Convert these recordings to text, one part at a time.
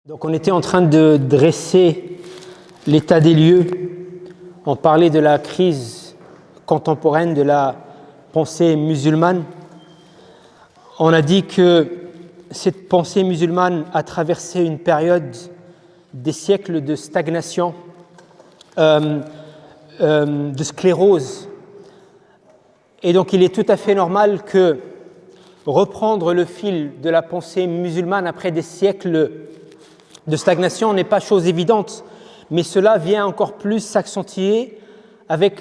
Donc on était en train de dresser l'état des lieux. On parlait de la crise contemporaine de la pensée musulmane. On a dit que cette pensée musulmane a traversé une période des siècles de stagnation, de sclérose. Et donc il est tout à fait normal que reprendre le fil de la pensée musulmane après des siècles de stagnation n'est pas chose évidente, mais cela vient encore plus s'accentuer avec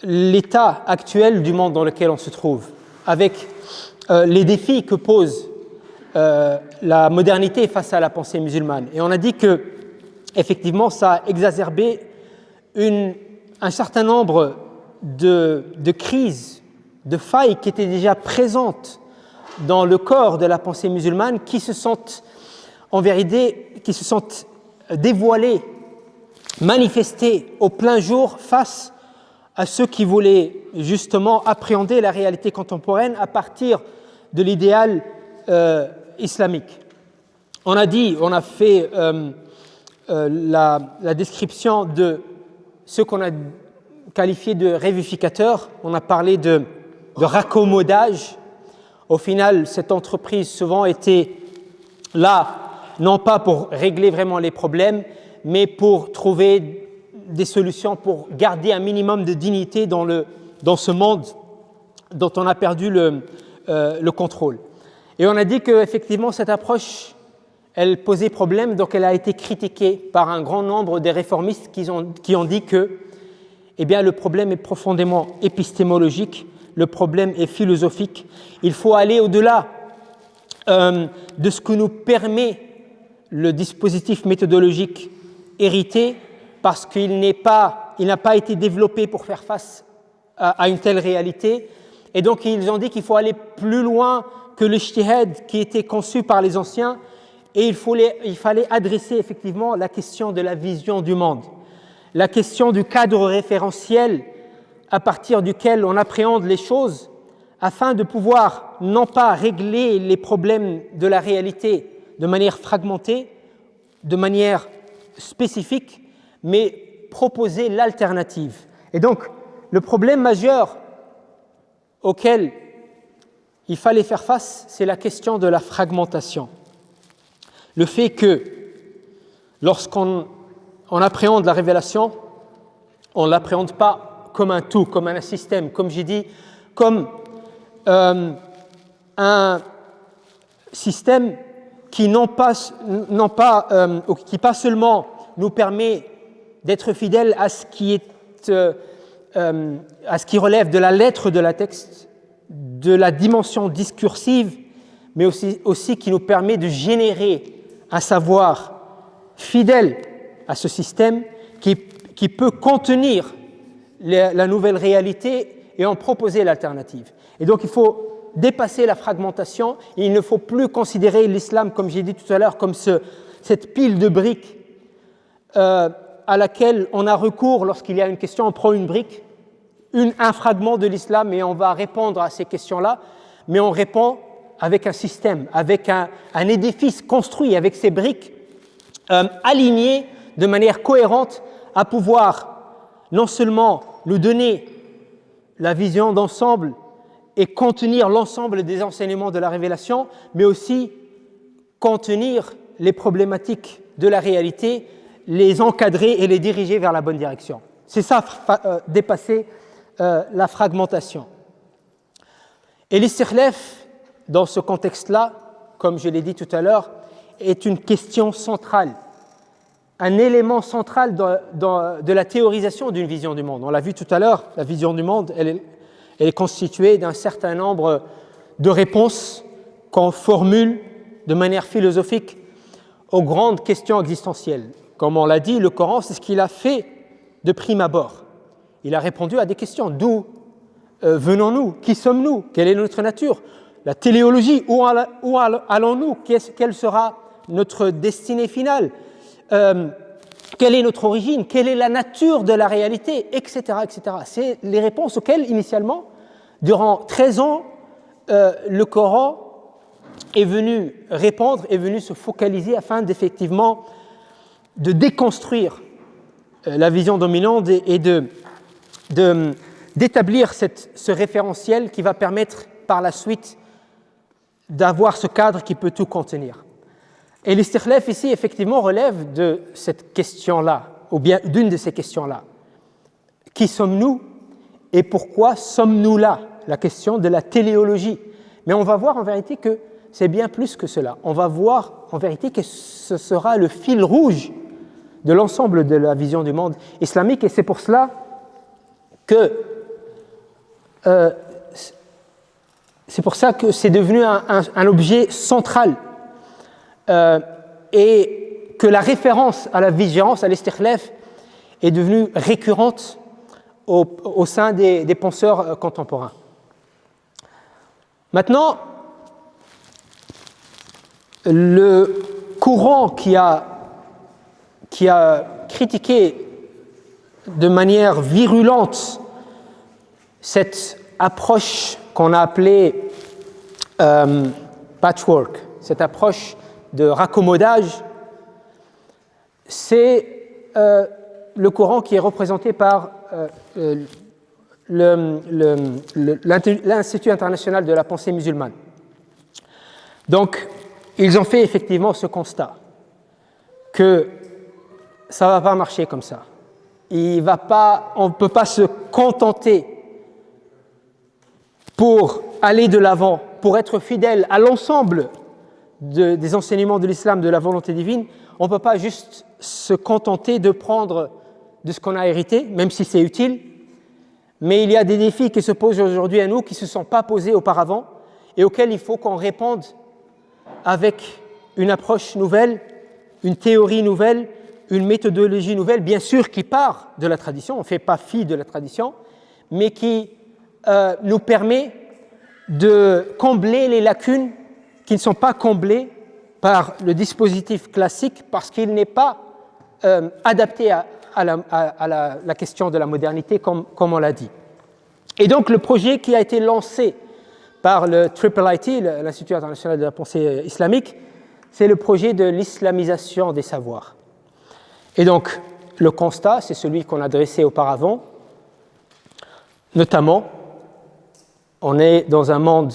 l'état actuel du monde dans lequel on se trouve, avec les défis que pose la modernité face à la pensée musulmane. Et on a dit que, effectivement, ça a exacerbé un certain nombre de crises, de failles qui étaient déjà présentes dans le corps de la pensée musulmane, qui se sont en vérité, dévoilées, manifestées au plein jour face à ceux qui voulaient justement appréhender la réalité contemporaine à partir de l'idéal islamique. On a fait la description de ce qu'on a qualifié de révificateurs. On a parlé de raccommodage. Au final, cette entreprise souvent était là, non pas pour régler vraiment les problèmes, mais pour trouver des solutions pour garder un minimum de dignité dans ce monde dont on a perdu le contrôle. Et on a dit qu'effectivement, cette approche, elle posait problème, donc elle a été critiquée par un grand nombre des réformistes qui ont dit que le problème est profondément épistémologique, le problème est philosophique. Il faut aller au-delà de ce que nous permet le dispositif méthodologique hérité, parce qu'il n'a pas été développé pour faire face à une telle réalité. Et donc ils ont dit qu'il faut aller plus loin que le ijtihad qui était conçu par les anciens, et il fallait adresser effectivement la question de la vision du monde, la question du cadre référentiel à partir duquel on appréhende les choses, afin de pouvoir non pas régler les problèmes de la réalité de manière fragmentée, de manière spécifique, mais proposer l'alternative. Et donc, le problème majeur auquel il fallait faire face, c'est la question de la fragmentation. Le fait que, lorsqu'on appréhende la révélation, on ne l'appréhende pas comme un tout, comme un système, comme j'ai dit, comme un système qui pas seulement nous permet d'être fidèles à ce qui relève de la lettre de la texte, de la dimension discursive, mais aussi qui nous permet de générer un savoir fidèle à ce système qui peut contenir la nouvelle réalité et en proposer l'alternative. Et donc il faut dépasser la fragmentation, et il ne faut plus considérer l'islam, comme j'ai dit tout à l'heure, comme cette pile de briques à laquelle on a recours lorsqu'il y a une question. On prend une brique, un fragment de l'islam, et on va répondre à ces questions-là, mais on répond avec un système, avec un édifice construit avec ces briques alignées de manière cohérente à pouvoir non seulement nous donner la vision d'ensemble et contenir l'ensemble des enseignements de la révélation, mais aussi contenir les problématiques de la réalité, les encadrer et les diriger vers la bonne direction. C'est ça, dépasser la fragmentation. Et l'istikhlaf, dans ce contexte-là, comme je l'ai dit tout à l'heure, est une question centrale, un élément central de la théorisation d'une vision du monde. On l'a vu tout à l'heure, la vision du monde, elle est constituée d'un certain nombre de réponses qu'on formule de manière philosophique aux grandes questions existentielles. Comme on l'a dit, le Coran, c'est ce qu'il a fait de prime abord. Il a répondu à des questions. D'où venons-nous? Qui sommes-nous? Quelle est notre nature? La téléologie, où allons-nous? Quelle sera notre destinée finale? Quelle est notre origine? Quelle est la nature de la réalité? Etc. etc. C'est les réponses auxquelles, initialement, durant 13 ans, le Coran est venu répondre, est venu se focaliser afin d'effectivement de déconstruire la vision dominante et d'établir ce référentiel qui va permettre par la suite d'avoir ce cadre qui peut tout contenir. Et l'istikhlaf ici, effectivement, relève de cette question-là, ou bien d'une de ces questions-là. Qui sommes-nous et pourquoi sommes-nous là? La question de la téléologie. Mais on va voir en vérité que c'est bien plus que cela. On va voir en vérité que ce sera le fil rouge de l'ensemble de la vision du monde islamique, et c'est pour cela que c'est devenu un objet central et que la référence à la vigilance, à l'istikhlaf, est devenue récurrente au sein des penseurs contemporains. Maintenant, le courant qui a critiqué de manière virulente cette approche qu'on a appelée patchwork, cette approche de raccommodage, c'est le courant qui est représenté par l'Institut international de la pensée musulmane. Donc, ils ont fait effectivement ce constat que ça ne va pas marcher comme ça. On ne peut pas se contenter pour aller de l'avant, pour être fidèle à l'ensemble des enseignements de l'islam, de la volonté divine. On ne peut pas juste se contenter de prendre de ce qu'on a hérité, même si c'est utile. Mais il y a des défis qui se posent aujourd'hui à nous, qui ne se sont pas posés auparavant, et auxquels il faut qu'on réponde avec une approche nouvelle, une théorie nouvelle, une méthodologie nouvelle, bien sûr qui part de la tradition, on ne fait pas fi de la tradition, mais qui nous permet de combler les lacunes qui ne sont pas comblées par le dispositif classique parce qu'il n'est pas adapté à la question de la modernité, comme on l'a dit. Et donc le projet qui a été lancé par le IIIT, l'Institut international de la pensée islamique, c'est le projet de l'islamisation des savoirs. Et donc le constat, c'est celui qu'on a dressé auparavant, notamment, on est dans un monde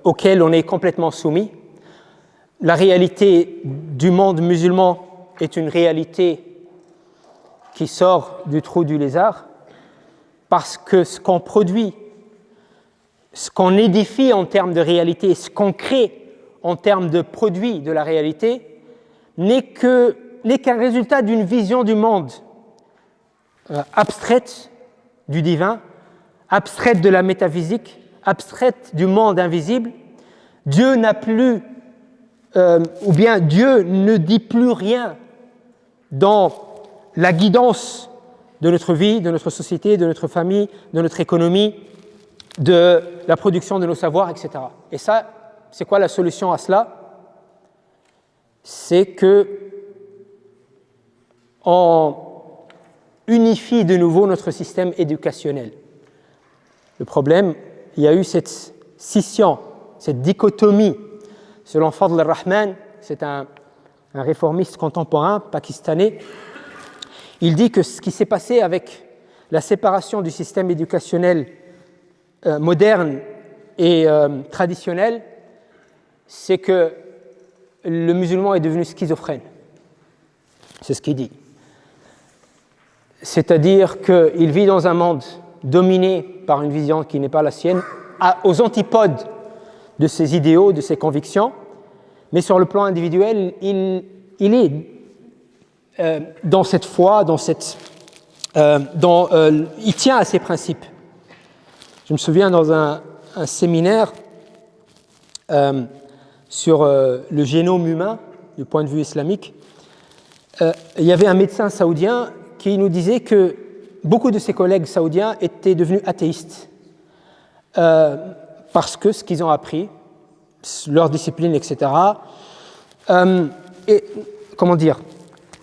auquel on est complètement soumis. La réalité du monde musulman est une réalité qui sort du trou du lézard, parce que ce qu'on produit, ce qu'on édifie en termes de réalité, ce qu'on crée en termes de produit de la réalité, n'est qu'un résultat d'une vision du monde abstraite du divin, abstraite de la métaphysique, abstraite du monde invisible. Dieu n'a plus, ou bien Dieu ne dit plus rien dans la guidance de notre vie, de notre société, de notre famille, de notre économie, de la production de nos savoirs, etc. Et ça, c'est quoi la solution à cela? C'est que on unifie de nouveau notre système éducationnel. Le problème, il y a eu cette scission, cette dichotomie. Selon Fadl al-Rahman, c'est un réformiste contemporain pakistanais, il dit que ce qui s'est passé avec la séparation du système éducationnel moderne et traditionnel, c'est que le musulman est devenu schizophrène. C'est ce qu'il dit. C'est-à-dire qu'il vit dans un monde dominé par une vision qui n'est pas la sienne, aux antipodes de ses idéaux, de ses convictions, mais sur le plan individuel, il est dans cette foi, il tient à ses principes. Je me souviens dans un séminaire sur le génome humain du point de vue islamique, il y avait un médecin saoudien qui nous disait que beaucoup de ses collègues saoudiens étaient devenus athéistes parce que ce qu'ils ont appris, leur discipline, etc.,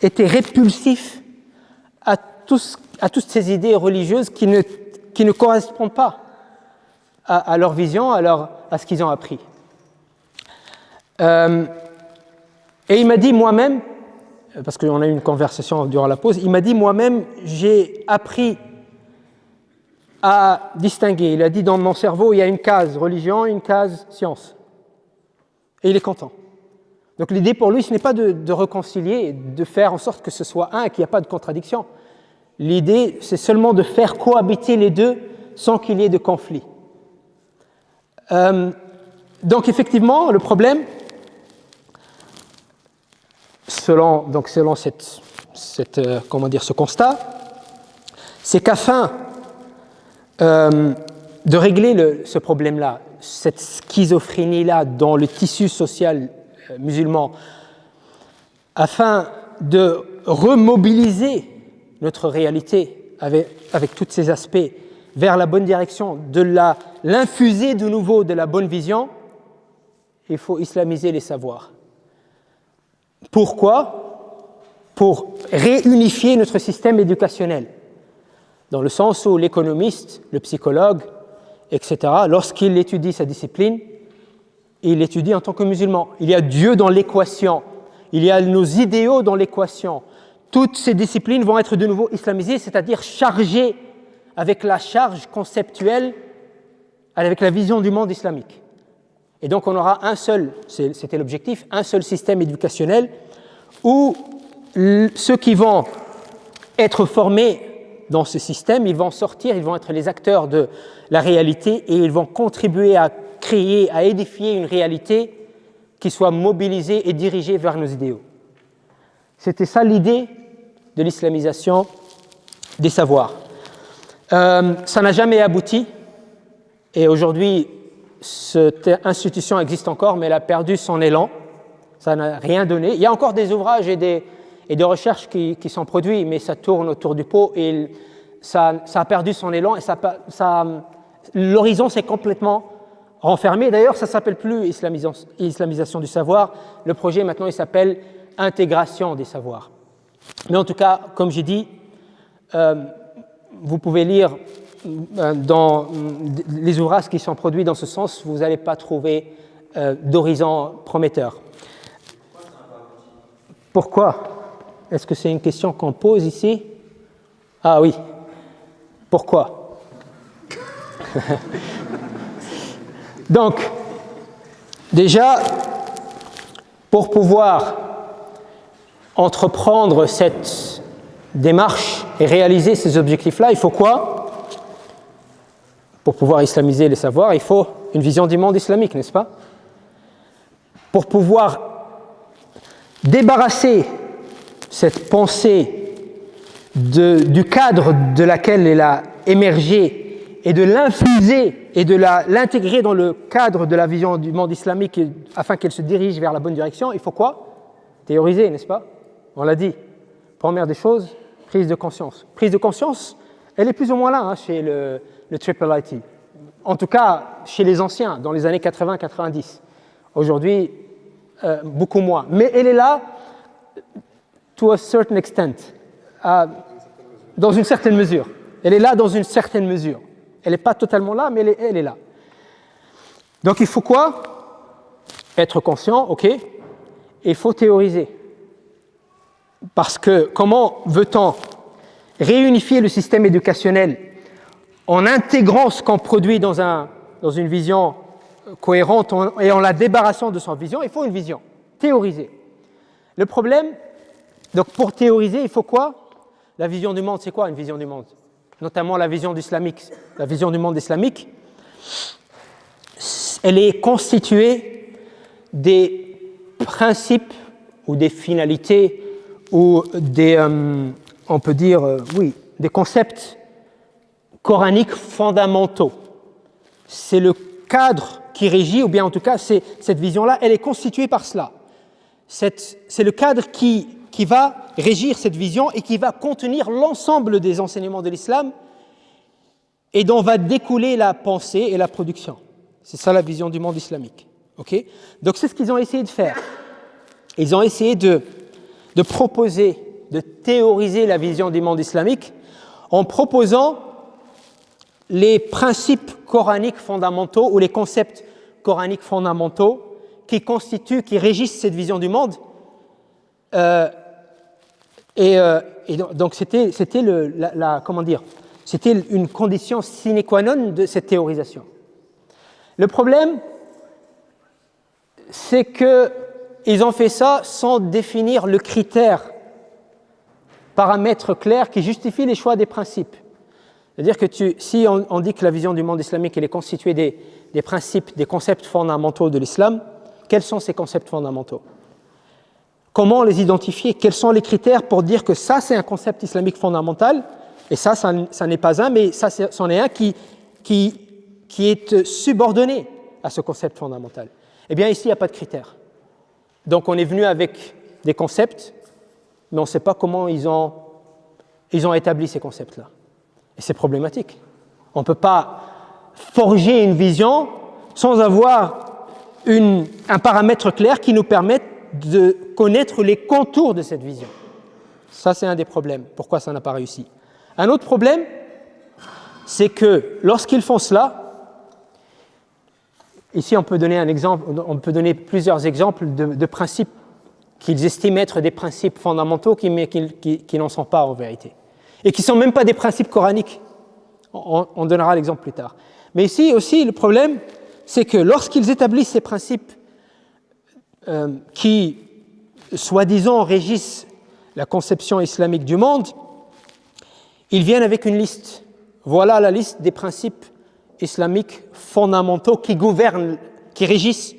était répulsif à toutes ces idées religieuses qui ne correspondent pas à leur vision, à à ce qu'ils ont appris. Et il m'a dit moi-même, parce qu'on a eu une conversation durant la pause, il m'a dit moi-même, j'ai appris à distinguer. Il a dit dans mon cerveau, il y a une case religion et une case science. Et il est content. Donc l'idée pour lui, ce n'est pas de réconcilier, de faire en sorte que ce soit un et qu'il n'y a pas de contradiction. L'idée, c'est seulement de faire cohabiter les deux sans qu'il y ait de conflit. Donc effectivement, le problème, selon ce constat, c'est qu'afin de régler ce problème-là, cette schizophrénie-là dans le tissu social musulman, afin de remobiliser notre réalité avec tous ces aspects vers la bonne direction, de l'infuser de nouveau de la bonne vision, il faut islamiser les savoirs. Pourquoi ? Pour réunifier notre système éducationnel, dans le sens où l'économiste, le psychologue, etc., lorsqu'il étudie sa discipline, il l'étudie en tant que musulman. Il y a Dieu dans l'équation, il y a nos idéaux dans l'équation. Toutes ces disciplines vont être de nouveau islamisées, c'est-à-dire chargées avec la charge conceptuelle, avec la vision du monde islamique. Et donc on aura un seul, c'était l'objectif, un seul système éducationnel où ceux qui vont être formés dans ce système, ils vont sortir, ils vont être les acteurs de la réalité et ils vont contribuer à créer, à édifier une réalité qui soit mobilisée et dirigée vers nos idéaux. C'était ça l'idée de l'islamisation des savoirs. Ça n'a jamais abouti et aujourd'hui cette institution existe encore mais elle a perdu son élan, ça n'a rien donné. Il y a encore des ouvrages et des recherches qui sont produits mais ça tourne autour du pot et ça a perdu son élan et l'horizon s'est complètement renfermé. D'ailleurs ça ne s'appelle plus islamisation du savoir, le projet maintenant il s'appelle intégration des savoirs. Mais en tout cas, comme j'ai dit, vous pouvez lire dans les ouvrages qui sont produits dans ce sens, vous n'allez pas trouver d'horizon prometteur. Pourquoi ? Est-ce que c'est une question qu'on pose ici ? Ah oui. Pourquoi ? Donc, déjà, pour pouvoir entreprendre cette démarche et réaliser ces objectifs-là, il faut quoi ? Pour pouvoir islamiser les savoirs, il faut une vision du monde islamique, n'est-ce pas ? Pour pouvoir débarrasser cette pensée du cadre de laquelle elle a émergé et de l'infuser et de l'intégrer dans le cadre de la vision du monde islamique afin qu'elle se dirige vers la bonne direction, il faut quoi ? Théoriser, n'est-ce pas ? On l'a dit. Première des choses, prise de conscience. Prise de conscience, elle est plus ou moins là chez le Triple IT. En tout cas, chez les anciens, dans les années 80-90. Aujourd'hui, beaucoup moins. Mais elle est là, to a certain extent, dans une certaine mesure. Elle est là dans une certaine mesure. Elle n'est pas totalement là, mais elle est là. Donc il faut quoi ? Être conscient, ok. Et il faut théoriser. Parce que comment veut-on réunifier le système éducationnel en intégrant ce qu'on produit dans une vision cohérente et en la débarrassant de son vision ? Il faut une vision, théoriser. Le problème, donc pour théoriser, il faut quoi ? La vision du monde, c'est quoi une vision du monde ? Notamment la vision islamique. La vision du monde islamique, elle est constituée des principes ou des finalités ou on peut dire, des concepts coraniques fondamentaux. C'est le cadre qui régit, ou bien en tout cas, cette vision-là, elle est constituée par cela. C'est le cadre qui va régir cette vision et qui va contenir l'ensemble des enseignements de l'islam et dont va découler la pensée et la production. C'est ça la vision du monde islamique. Okay ? Donc c'est ce qu'ils ont essayé de faire. Ils ont essayé de proposer, de théoriser la vision du monde islamique en proposant les principes coraniques fondamentaux ou les concepts coraniques fondamentaux qui régissent cette vision du monde. Donc c'était c'était une condition sine qua non de cette théorisation. Le problème, c'est qu'ils ont fait ça sans définir le critère, paramètre clair qui justifie les choix des principes. C'est-à-dire que si on dit que la vision du monde islamique elle est constituée des principes, des concepts fondamentaux de l'islam, quels sont ces concepts fondamentaux? Comment les identifier? Quels sont les critères pour dire que ça, c'est un concept islamique fondamental, et ça n'est pas un, mais ça, c'en est un qui est subordonné à ce concept fondamental. Eh bien, ici, il n'y a pas de critères. Donc, on est venu avec des concepts, mais on ne sait pas comment ils ont établi ces concepts-là. Et c'est problématique. On ne peut pas forger une vision sans avoir un paramètre clair qui nous permette de connaître les contours de cette vision. Ça, c'est un des problèmes. Pourquoi ça n'a pas réussi? Un autre problème, c'est que lorsqu'ils font cela, ici on peut donner un exemple, on peut donner plusieurs exemples de principes qu'ils estiment être des principes fondamentaux mais qui n'en sont pas en vérité. Et qui ne sont même pas des principes coraniques. On donnera l'exemple plus tard. Mais ici aussi, le problème, c'est que lorsqu'ils établissent ces principes qui, soi-disant, régissent la conception islamique du monde, ils viennent avec une liste. Voilà la liste des principes islamiques fondamentaux qui gouvernent, qui régissent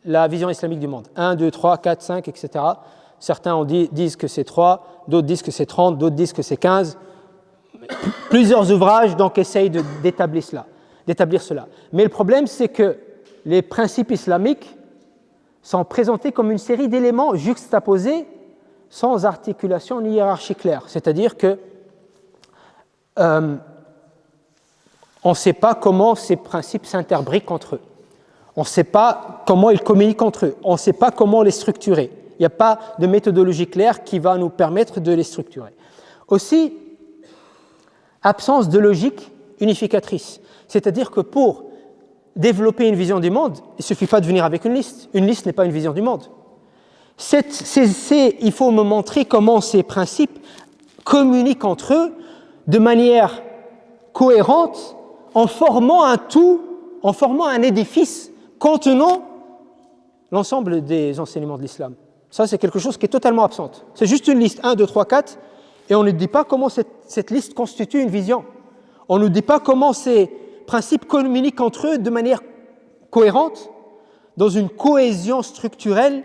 la vision islamique du monde. 1, 2, 3, 4, 5, etc. Certains disent que c'est 3, d'autres disent que c'est 30, d'autres disent que c'est 15. Plusieurs ouvrages donc essayent d'établir cela. Mais le problème, c'est que les principes islamiques sont présentés comme une série d'éléments juxtaposés sans articulation ni hiérarchie claire. C'est-à-dire que on ne sait pas comment ces principes s'interbriquent entre eux. On ne sait pas comment ils communiquent entre eux. On ne sait pas comment les structurer. Il n'y a pas de méthodologie claire qui va nous permettre de les structurer. Aussi, absence de logique unificatrice. C'est-à-dire que pour développer une vision du monde, il ne suffit pas de venir avec une liste. Une liste n'est pas une vision du monde. Il faut me montrer comment ces principes communiquent entre eux de manière cohérente en formant un tout, en formant un édifice contenant l'ensemble des enseignements de l'islam. Ça, c'est quelque chose qui est totalement absent. C'est juste une liste, 1, 2, 3, 4, et on ne dit pas comment cette liste constitue une vision. On ne dit pas comment ces principes communiquent entre eux de manière cohérente, dans une cohésion structurelle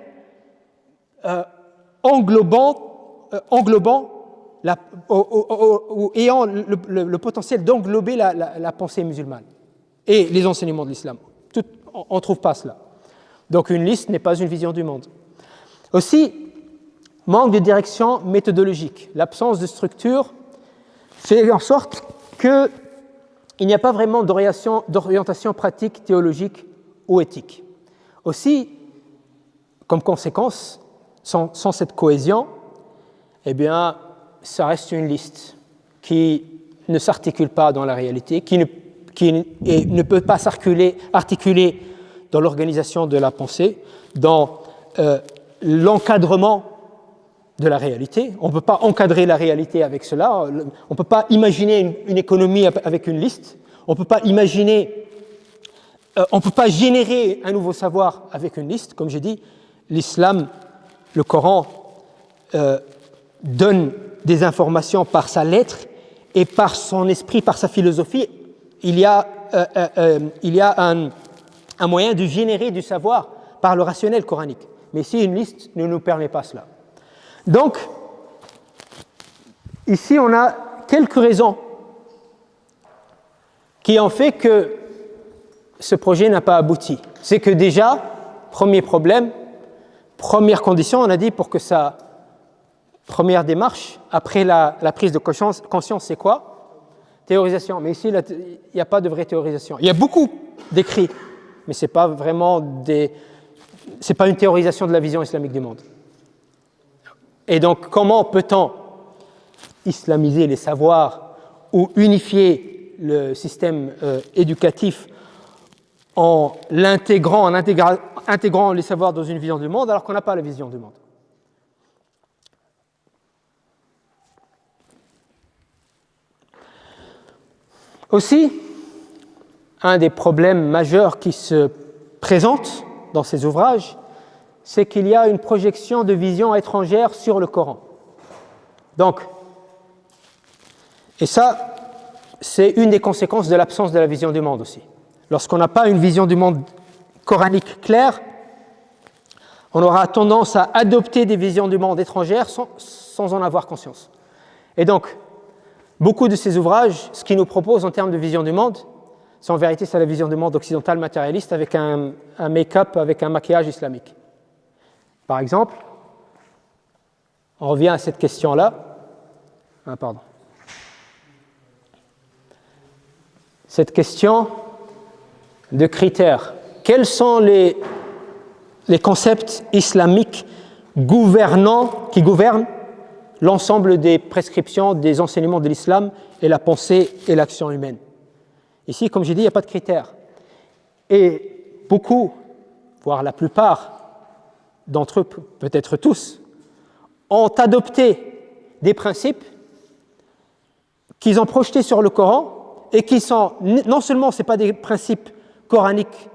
englobant ayant le potentiel d'englober la pensée musulmane et les enseignements de l'islam. On ne trouve pas cela. Donc une liste n'est pas une vision du monde. Aussi, manque de direction méthodologique. L'absence de structure fait en sorte qu'il n'y a pas vraiment d'orientation pratique, théologique ou éthique. Aussi, comme conséquence, sans cette cohésion, eh bien, ça reste une liste qui ne s'articule pas dans la réalité, qui ne peut pas articuler dans l'organisation de la pensée, dans l'encadrement de la réalité. On ne peut pas encadrer la réalité avec cela. On ne peut pas imaginer une économie avec une liste. On ne peut pas générer un nouveau savoir avec une liste. Comme j'ai dit, l'islam, le Coran, donne des informations par sa lettre et par son esprit, par sa philosophie. Il y a un moyen de générer du savoir par le rationnel coranique. Mais ici, une liste ne nous permet pas cela. Donc, ici, on a quelques raisons qui ont fait que ce projet n'a pas abouti. C'est que déjà, premier problème, première condition, on a dit pour que ça, première démarche, après la prise de conscience, c'est quoi? Théorisation. Mais ici, il n'y a pas de vraie théorisation. Il y a beaucoup d'écrits, mais ce n'est pas vraiment c'est pas une théorisation de la vision islamique du monde. Et donc, comment peut-on islamiser les savoirs ou unifier le système éducatif en intégrant les savoirs dans une vision du monde alors qu'on n'a pas la vision du monde. Aussi, un des problèmes majeurs qui se présente dans ces ouvrages, c'est qu'il y a une projection de vision étrangère sur le Coran. Donc, et ça, c'est une des conséquences de l'absence de la vision du monde aussi. Lorsqu'on n'a pas une vision du monde coranique claire, on aura tendance à adopter des visions du monde étrangères sans en avoir conscience. Et donc, beaucoup de ces ouvrages, ce qu'ils nous proposent en termes de vision du monde, c'est en vérité c'est la vision du monde occidental matérialiste avec un make-up, avec un maquillage islamique. Par exemple, on revient à cette question-là. Cette question de critères. Quels sont les concepts islamiques gouvernants qui gouvernent l'ensemble des prescriptions, des enseignements de l'islam et la pensée et l'action humaine? Ici, comme j'ai dit, il n'y a pas de critères. Et beaucoup, voire la plupart d'entre eux, peut-être tous, ont adopté des principes qu'ils ont projetés sur le Coran et qui sont, non seulement ce n'est pas des principes coraniques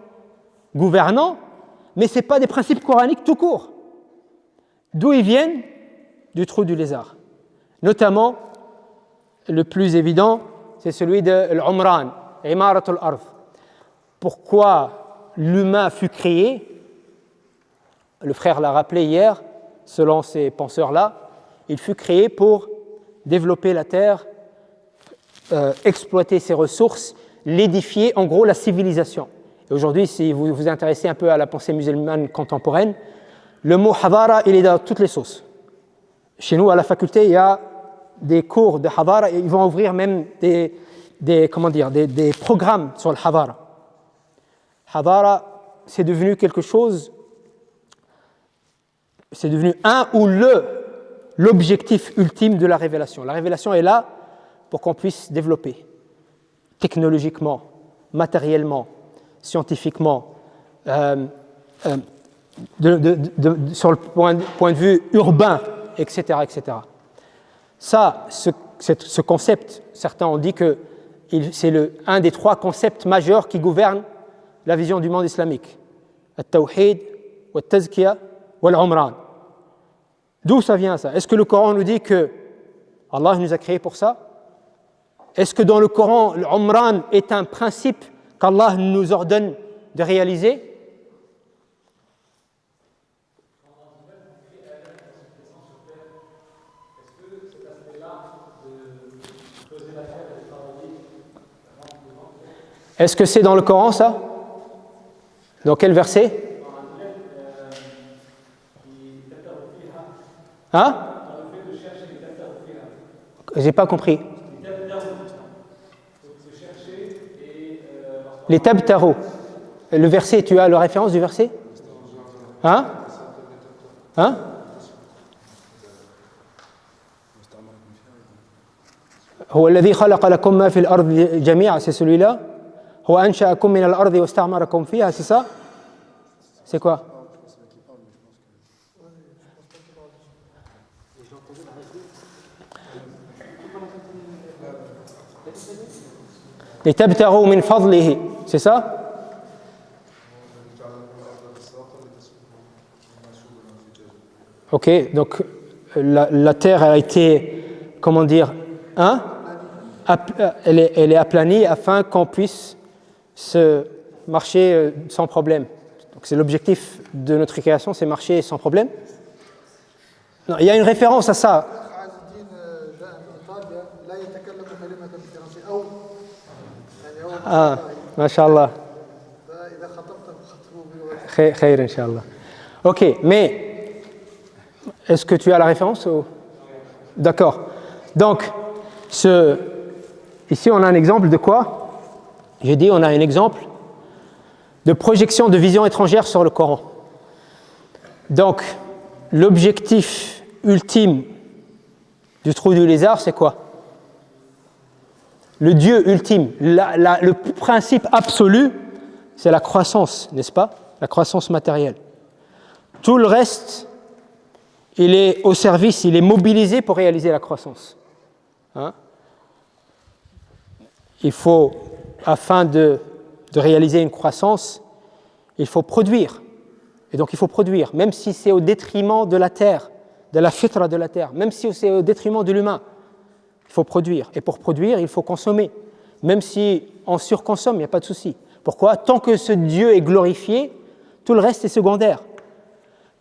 gouvernants, mais ce n'est pas des principes coraniques tout court. D'où ils viennent? Du trou du lézard. Notamment, le plus évident, c'est celui de l'Umran, Imaratul Ard. Pourquoi l'humain fut créé? Le frère l'a rappelé hier, selon ces penseurs-là, il fut créé pour développer la terre, exploiter ses ressources, l'édifier, en gros la civilisation. Et aujourd'hui, si vous vous intéressez un peu à la pensée musulmane contemporaine, le mot hadara, il est dans toutes les sauces. Chez nous, à la faculté, il y a des cours de hadara et ils vont ouvrir même des programmes sur le hadara. Hadara, c'est devenu quelque chose, c'est devenu l'objectif ultime de la révélation. La révélation est là pour qu'on puisse développer technologiquement, matériellement, scientifiquement, sur le point de vue urbain, etc., etc. Ça, ce concept, certains ont dit que c'est un des 3 concepts majeurs qui gouvernent la vision du monde islamique. Al-Tawhid, Al-Tazkiya, Al-Umran. D'où ça vient ça? Est-ce que le Coran nous dit que Allah nous a créés pour ça? Est-ce que dans le Coran, l'Umran est un principe qu'Allah nous ordonne de réaliser? Est-ce que c'est dans le Coran ça? Dans quel verset? Hein? J'ai pas compris. Les tabtaru. Le verset, tu as la référence du verset? Hein? Hein? هو الذي خلق لكم ما في الأرض جميعا, c'est celui-là. هو أنشأكم من الأرض واستعمركم فيها, c'est ça? C'est quoi? لتبتغوا من فضله, c'est ça? Ok, donc la terre a été, comment dire, hein? Elle est aplanie afin qu'on puisse se marcher sans problème. Donc c'est l'objectif de notre création, c'est marcher sans problème. Non, il y a une référence à ça. Ah, mashallah. Khair, inshallah. Ok, mais est-ce que tu as la référence ou... D'accord. Donc, ici on a un exemple de quoi? J'ai dit on a un exemple de projection de vision étrangère sur le Coran. Donc, l'objectif ultime du trou du lézard, c'est quoi? Le Dieu ultime, le principe absolu c'est la croissance, n'est-ce pas? La croissance matérielle. Tout le reste, il est au service, il est mobilisé pour réaliser la croissance. Hein? Il faut, afin de réaliser une croissance, il faut produire. Et donc il faut produire, même si c'est au détriment de la terre, de la fitra de la terre, même si c'est au détriment de l'humain. Il faut produire. Et pour produire, il faut consommer. Même si on surconsomme, il n'y a pas de souci. Pourquoi? Tant que ce Dieu est glorifié, tout le reste est secondaire.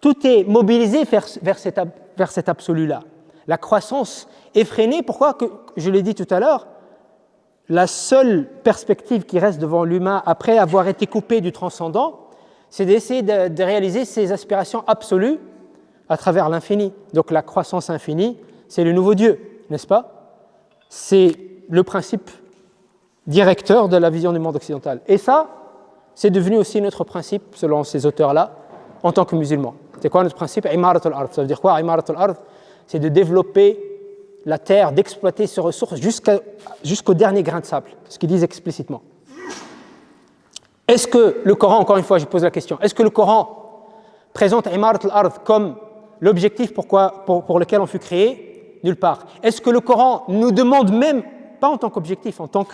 Tout est mobilisé vers cet absolu-là. La croissance est freinée. Pourquoi? Je l'ai dit tout à l'heure, la seule perspective qui reste devant l'humain après avoir été coupé du transcendant, c'est d'essayer de réaliser ses aspirations absolues à travers l'infini. Donc la croissance infinie, c'est le nouveau Dieu, n'est-ce pas? C'est le principe directeur de la vision du monde occidental. Et ça, c'est devenu aussi notre principe, selon ces auteurs-là, en tant que musulmans. C'est quoi notre principe? Imarat al-ard. Ça veut dire quoi? Imarat al-ard, c'est de développer la terre, d'exploiter ses ressources jusqu'au dernier grain de sable, ce qu'ils disent explicitement. Est-ce que le Coran, encore une fois, je pose la question, est-ce que le Coran présente Imarat al-ard comme l'objectif pour lequel on fut créé? Nulle part. Est-ce que le Coran nous demande même, pas en tant qu'objectif, en tant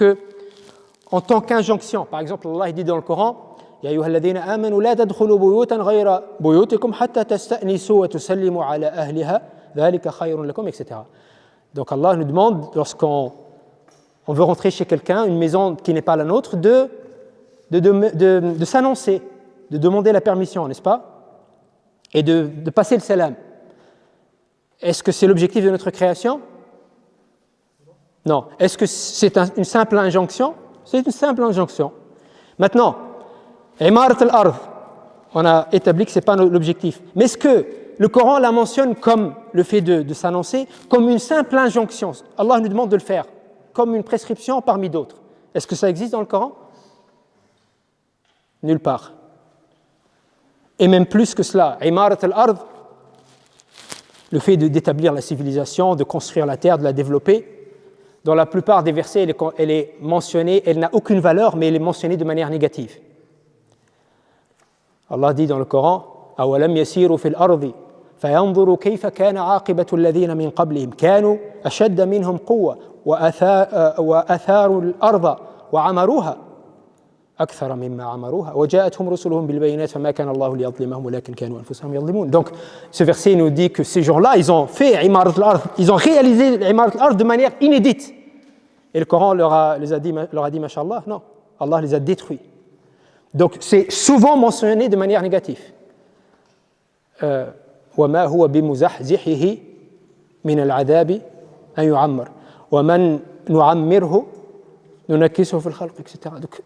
qu'injonction? Par exemple, Allah dit dans le Coran, يا أيها الذين آمنوا لا تدخلوا بيوتا غير بيوتكم حتى تستأنسوا وتسلموا على أهلها ذلك خير لكم, etc. Donc Allah nous demande, lorsqu'on veut rentrer chez quelqu'un, une maison qui n'est pas la nôtre, de s'annoncer, de demander la permission, n'est-ce pas? Et de passer le salam. Est-ce que c'est l'objectif de notre création? Non. Est-ce que c'est une simple injonction? C'est une simple injonction. Maintenant, Imarat al-ard, on a établi que ce n'est pas l'objectif. Mais est-ce que le Coran la mentionne comme le fait de s'annoncer, comme une simple injonction? Allah nous demande de le faire, comme une prescription parmi d'autres. Est-ce que ça existe dans le Coran? Nulle part. Et même plus que cela, Imarat al-ard, le fait d'établir la civilisation, de construire la terre, de la développer, dans la plupart des versets, elle est mentionnée, elle n'a aucune valeur, mais elle est mentionnée de manière négative. Allah dit dans le Coran, أَوَلَمْ يَسِيرُوا فِي الْأَرْضِ فَيَنْظُرُوا كَيْفَ كَانَ عَاقِبَةُ الَّذِينَ مِنْ قَبْلِهِمْ كَانُوا أَشَدَّ مِنْهُمْ قُوَّةً وَأَثَارُوا الْأَرْضَ وَعَمَرُوهَا أَكْثَرَ مِمَّا عَمَرُوهَا وَجَاءَتْهُمْ رُسُلُهُم بِالْبَيِّنَاتِ فَمَا كَانَ اللَّهُ لِيَظْلِمَهُمْ وَلَكِنْ كَانُوا أَنفُسَهُمْ يَظْلِمُونَ. Donc, ce verset nous dit que ces gens-là, ils ont fait Imarat al-ard, ils ont réalisé Imarat al-ard de manière inédite. Et le Coran leur a dit, mashallah, non, Allah les a détruits. Donc, c'est souvent mentionné de manière négative. وَمَا هُوَ بِمُزَحْزِحِهِ مِنَ الْعَذَابِ أَنْ يُعَمَّرَ وَمَنْ نُعَمِّرْهُ نُنَكِّسُهُ فِي الْخَلْقِ, etc. Donc,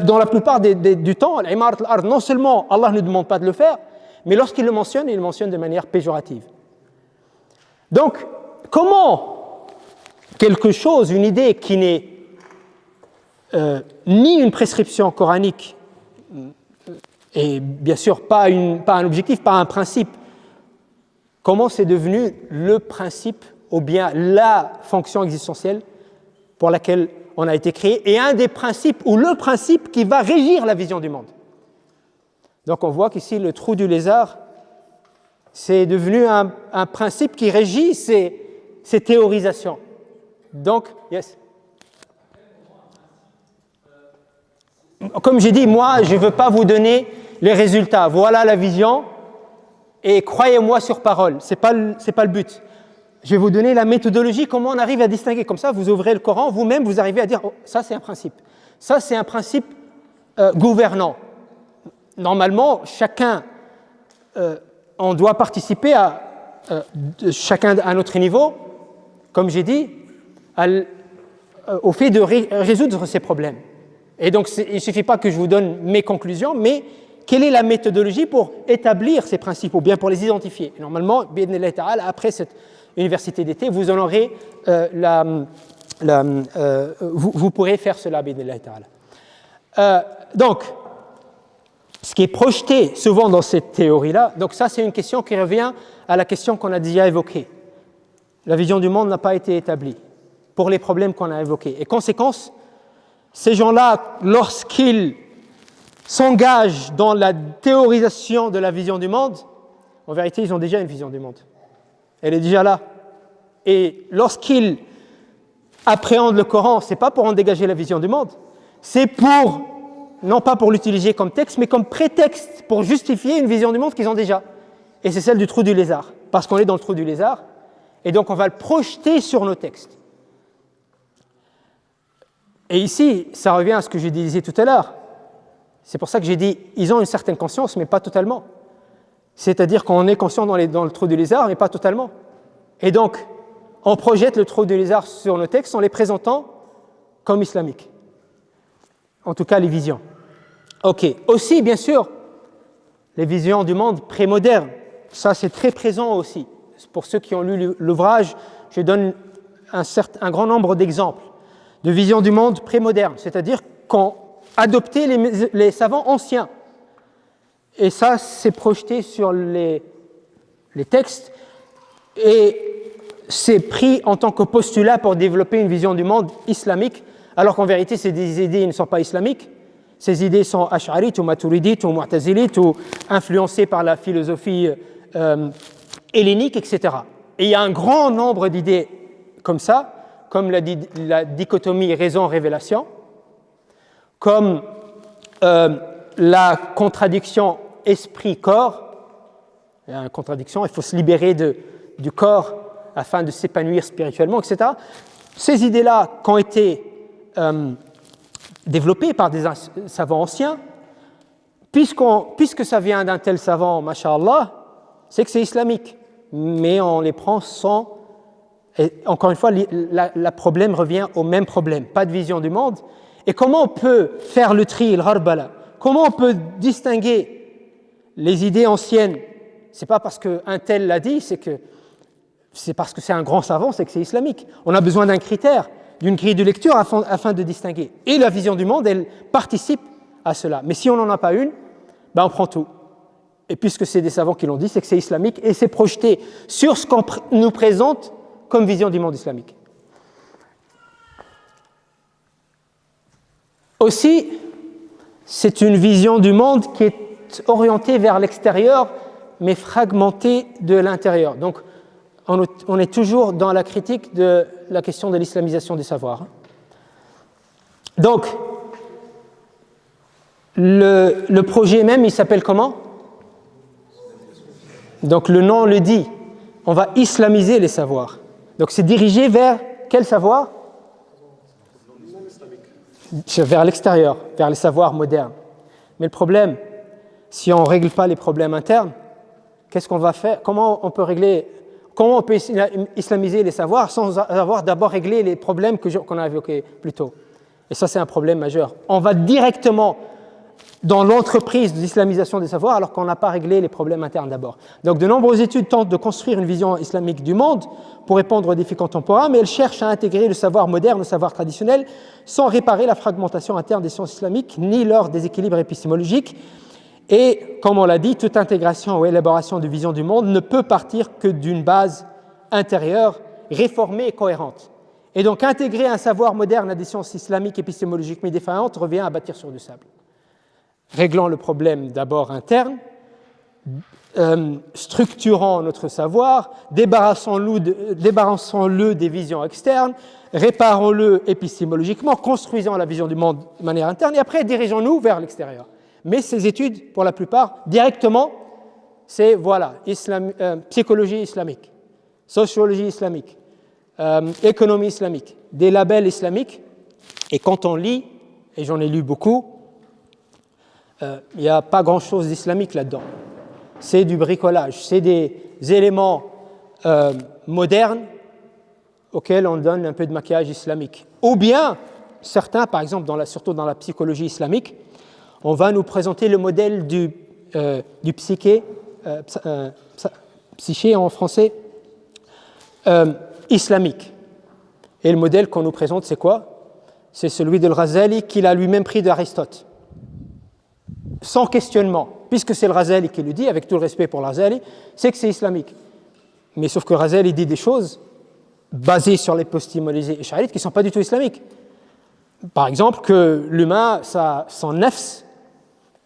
dans la plupart du temps, l'Imarat al-ard, non seulement Allah ne demande pas de le faire, mais lorsqu'il le mentionne, il le mentionne de manière péjorative. Donc, comment quelque chose, une idée qui n'est ni une prescription coranique, et bien sûr pas un objectif, pas un principe, comment c'est devenu le principe ou bien la fonction existentielle pour laquelle on a été créé, et un des principes ou le principe qui va régir la vision du monde. Donc on voit qu'ici le trou du lézard, c'est devenu un principe qui régit ces théorisations. Donc, yes. Comme j'ai dit, moi, je ne veux pas vous donner les résultats. Voilà la vision et croyez-moi sur parole. Ce n'est pas le but. Je vais vous donner la méthodologie, comment on arrive à distinguer. Comme ça, vous ouvrez le Coran, vous-même, vous arrivez à dire oh, ça, c'est un principe. Ça, c'est un principe gouvernant. Normalement, chacun, on doit participer chacun à notre niveau, comme j'ai dit, au fait de résoudre ces problèmes. Et donc, il ne suffit pas que je vous donne mes conclusions, mais quelle est la méthodologie pour établir ces principes, ou bien pour les identifier. Et normalement, bi'idhnillah ta'ala, après cette université d'été, vous en aurez vous pourrez faire cela, bi'idhnillah ta'ala. Donc, ce qui est projeté souvent dans cette théorie-là, donc ça c'est une question qui revient à la question qu'on a déjà évoquée. La vision du monde n'a pas été établie pour les problèmes qu'on a évoqués. Et conséquence, ces gens-là, lorsqu'ils s'engagent dans la théorisation de la vision du monde, en vérité, ils ont déjà une vision du monde. Elle est déjà là. Et lorsqu'ils appréhendent le Coran, ce n'est pas pour en dégager la vision du monde, c'est pour, non pas pour l'utiliser comme texte, mais comme prétexte pour justifier une vision du monde qu'ils ont déjà. Et c'est celle du trou du lézard, parce qu'on est dans le trou du lézard, et donc on va le projeter sur nos textes. Et ici, ça revient à ce que je disais tout à l'heure. C'est pour ça que j'ai dit, ils ont une certaine conscience, mais pas totalement. C'est-à-dire qu'on est conscient dans le trou du lézard, mais pas totalement. Et donc, on projette le trou du lézard sur nos textes en les présentant comme islamiques. En tout cas, les visions. Ok. Aussi, bien sûr, les visions du monde prémoderne. Ça, c'est très présent aussi. Pour ceux qui ont lu l'ouvrage, je donne un grand nombre d'exemples de visions du monde prémoderne, c'est-à-dire qu'ont adopté les savants anciens. Et ça, c'est projeté sur les textes et c'est pris en tant que postulat pour développer une vision du monde islamique, alors qu'en vérité, ces idées ne sont pas islamiques. Ces idées sont ash'arites ou maturidites ou mu'tazilites ou influencées par la philosophie hellénique, etc. Et il y a un grand nombre d'idées comme ça, comme la dichotomie raison-révélation, comme la contradiction esprit-corps. Il y a une contradiction, il faut se libérer du corps afin de s'épanouir spirituellement, etc. Ces idées-là qui ont été développées par des savants anciens, puisque ça vient d'un tel savant, masha'Allah, c'est que c'est islamique. Mais on les prend sans... Et encore une fois, le problème revient au même problème, pas de vision du monde. Et comment on peut faire le tri, le harbala? Comment on peut distinguer les idées anciennes? C'est pas parce qu'un tel l'a dit, c'est parce que c'est un grand savant, c'est que c'est islamique. On a besoin d'un critère, d'une grille de lecture afin de distinguer. Et la vision du monde, elle participe à cela. Mais si on n'en a pas une, ben on prend tout. Et puisque c'est des savants qui l'ont dit, c'est que c'est islamique et c'est projeté sur ce qu'on nous présente comme vision du monde islamique. Aussi, c'est une vision du monde qui est orientée vers l'extérieur, mais fragmentée de l'intérieur. Donc, on est toujours dans la critique de la question de l'islamisation des savoirs. Donc, le projet même, il s'appelle comment? Donc, le nom le dit. On va islamiser les savoirs. Donc, c'est dirigé vers quel savoir? Vers l'extérieur, vers les savoirs modernes. Mais le problème, si on ne règle pas les problèmes internes, qu'est-ce qu'on va faire? Comment on peut islamiser les savoirs sans avoir d'abord réglé les problèmes qu'on a évoqués plus tôt? Et ça, c'est un problème majeur. On va directement dans l'entreprise de l'islamisation des savoirs alors qu'on n'a pas réglé les problèmes internes d'abord. Donc, de nombreuses études tentent de construire une vision islamique du monde pour répondre aux défis contemporains, mais elles cherchent à intégrer le savoir moderne, le savoir traditionnel, sans réparer la fragmentation interne des sciences islamiques ni leur déséquilibre épistémologique. Et, comme on l'a dit, toute intégration ou élaboration de vision du monde ne peut partir que d'une base intérieure, réformée et cohérente. Et donc, intégrer un savoir moderne à des sciences islamiques épistémologiques mais défaillantes revient à bâtir sur du sable. Réglant le problème d'abord interne, structurant notre savoir, débarrassons-le des visions externes, réparons-le épistémologiquement, construisons la vision du monde de manière interne et après dirigeons-nous vers l'extérieur. Mais ces études, pour la plupart, directement, c'est psychologie islamique, sociologie islamique, économie islamique, des labels islamiques. Et quand on lit, et j'en ai lu beaucoup, il n'y a pas grand-chose d'islamique là-dedans. C'est du bricolage, c'est des éléments modernes auxquels on donne un peu de maquillage islamique. Ou bien, certains, par exemple, surtout dans la psychologie islamique, on va nous présenter le modèle du psyché en français, islamique. Et le modèle qu'on nous présente, c'est quoi? C'est celui de Al-Ghazali qu'il a lui-même pris d'Aristote. Sans questionnement, puisque c'est le Ghazali qui le dit, avec tout le respect pour le Ghazali, c'est que c'est islamique. Mais sauf que le Ghazali dit des choses basées sur l'épistémologie ash'arite qui ne sont pas du tout islamiques. Par exemple, que l'humain, son nafs,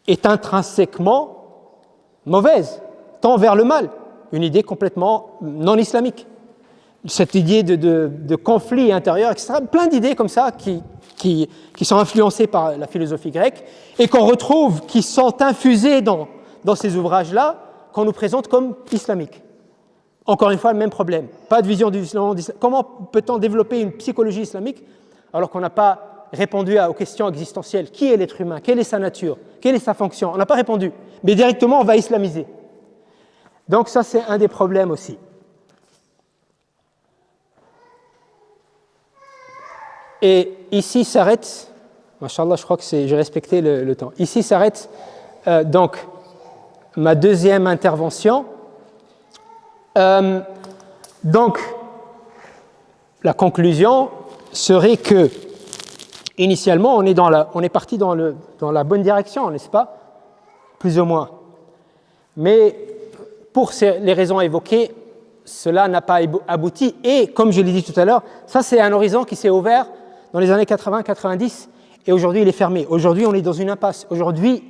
est intrinsèquement mauvaise, tend vers le mal, une idée complètement non islamique. Cette idée de conflit intérieur, etc., plein d'idées comme ça qui sont influencées par la philosophie grecque et qu'on retrouve, qui sont infusées dans ces ouvrages-là, qu'on nous présente comme islamiques. Encore une fois, le même problème. Pas de vision du islam. Comment peut-on développer une psychologie islamique alors qu'on n'a pas répondu aux questions existentielles? Qui est l'être humain? Quelle est sa nature? Quelle est sa fonction? On n'a pas répondu. Mais directement, on va islamiser. Donc ça, c'est un des problèmes aussi. Et ici s'arrête, Masha'Allah, je crois que j'ai respecté le temps. Ici s'arrête donc ma deuxième intervention. Donc, la conclusion serait que, initialement, on est parti dans la bonne direction, n'est-ce pas? Plus ou moins. Mais pour les raisons évoquées, cela n'a pas abouti. Et, comme je l'ai dit tout à l'heure, ça c'est un horizon qui s'est ouvert dans les années 80-90 et aujourd'hui il est fermé. Aujourd'hui, on est dans une impasse. Aujourd'hui,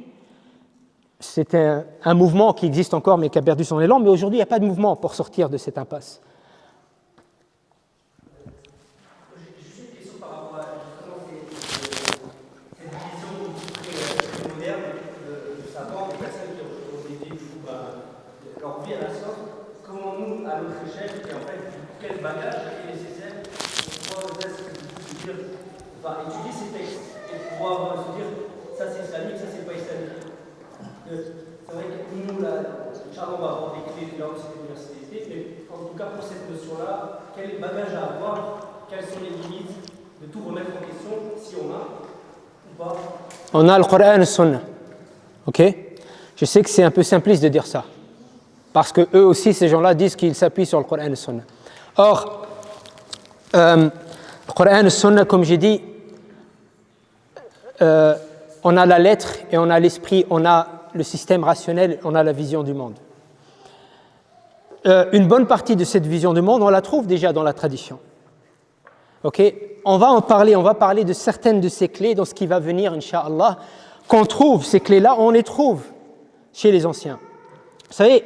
c'est un mouvement qui existe encore mais qui a perdu son élan, mais aujourd'hui, il n'y a pas de mouvement pour sortir de cette impasse. J'ai juste une question par rapport à justement cette vision très moderne de savoir des personnes qui ont dédié leur vie à la science. Comment nous, à notre échelle, et en fait, quel bagage est nécessaire pour pouvoir se dire, enfin, étudier ces textes et pouvoir se dire ça c'est islamique, ça c'est pas islamique. C'est vrai que nous, là, Inch'Allah, on va avoir des clés là aussi de l'université, mais en tout cas pour cette notion-là, quel bagage à avoir, quelles sont les limites de tout remettre en question, si on a ou pas. On a le Coran et le Sunna. Ok? Je sais que c'est un peu simpliste de dire ça, parce que eux aussi, ces gens-là, disent qu'ils s'appuient sur le Coran et le Sunna. Or, le Coran et le Sunna, comme j'ai dit, on a la lettre et on a l'esprit, on a le système rationnel, on a la vision du monde. Une bonne partie de cette vision du monde, on la trouve déjà dans la tradition. Okay? On va parler de certaines de ces clés dans ce qui va venir, Inch'Allah. Qu'on trouve ces clés-là, on les trouve chez les anciens. Vous savez,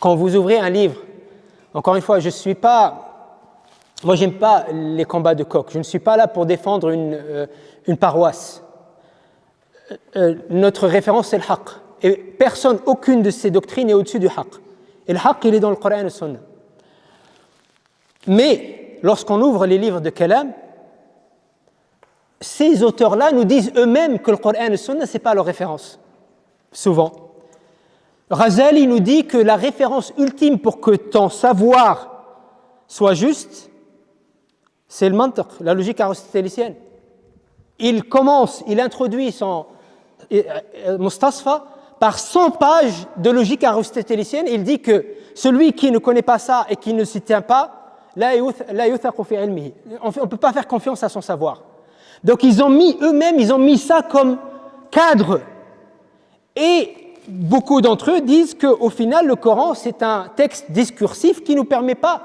quand vous ouvrez un livre, encore une fois, j'aime pas les combats de coq, je ne suis pas là pour défendre une paroisse. Notre référence, c'est le haqq. Et personne, aucune de ces doctrines n'est au-dessus du haqq. Et le haqq, il est dans le Coran et le Sunna. Mais, lorsqu'on ouvre les livres de Kalam, ces auteurs-là nous disent eux-mêmes que le Coran et le Sunna, ce n'est pas leur référence. Souvent. Ghazali nous dit que la référence ultime pour que ton savoir soit juste, c'est le mantiq, la logique aristotélicienne. Il introduit son Mustasfa par 100 pages de logique aristotélicienne. Il dit que celui qui ne connaît pas ça et qui ne s'y tient pas, on ne peut pas faire confiance à son savoir. Donc ils ont mis ça comme cadre. Et beaucoup d'entre eux disent qu'au final, le Coran, c'est un texte discursif qui ne nous permet pas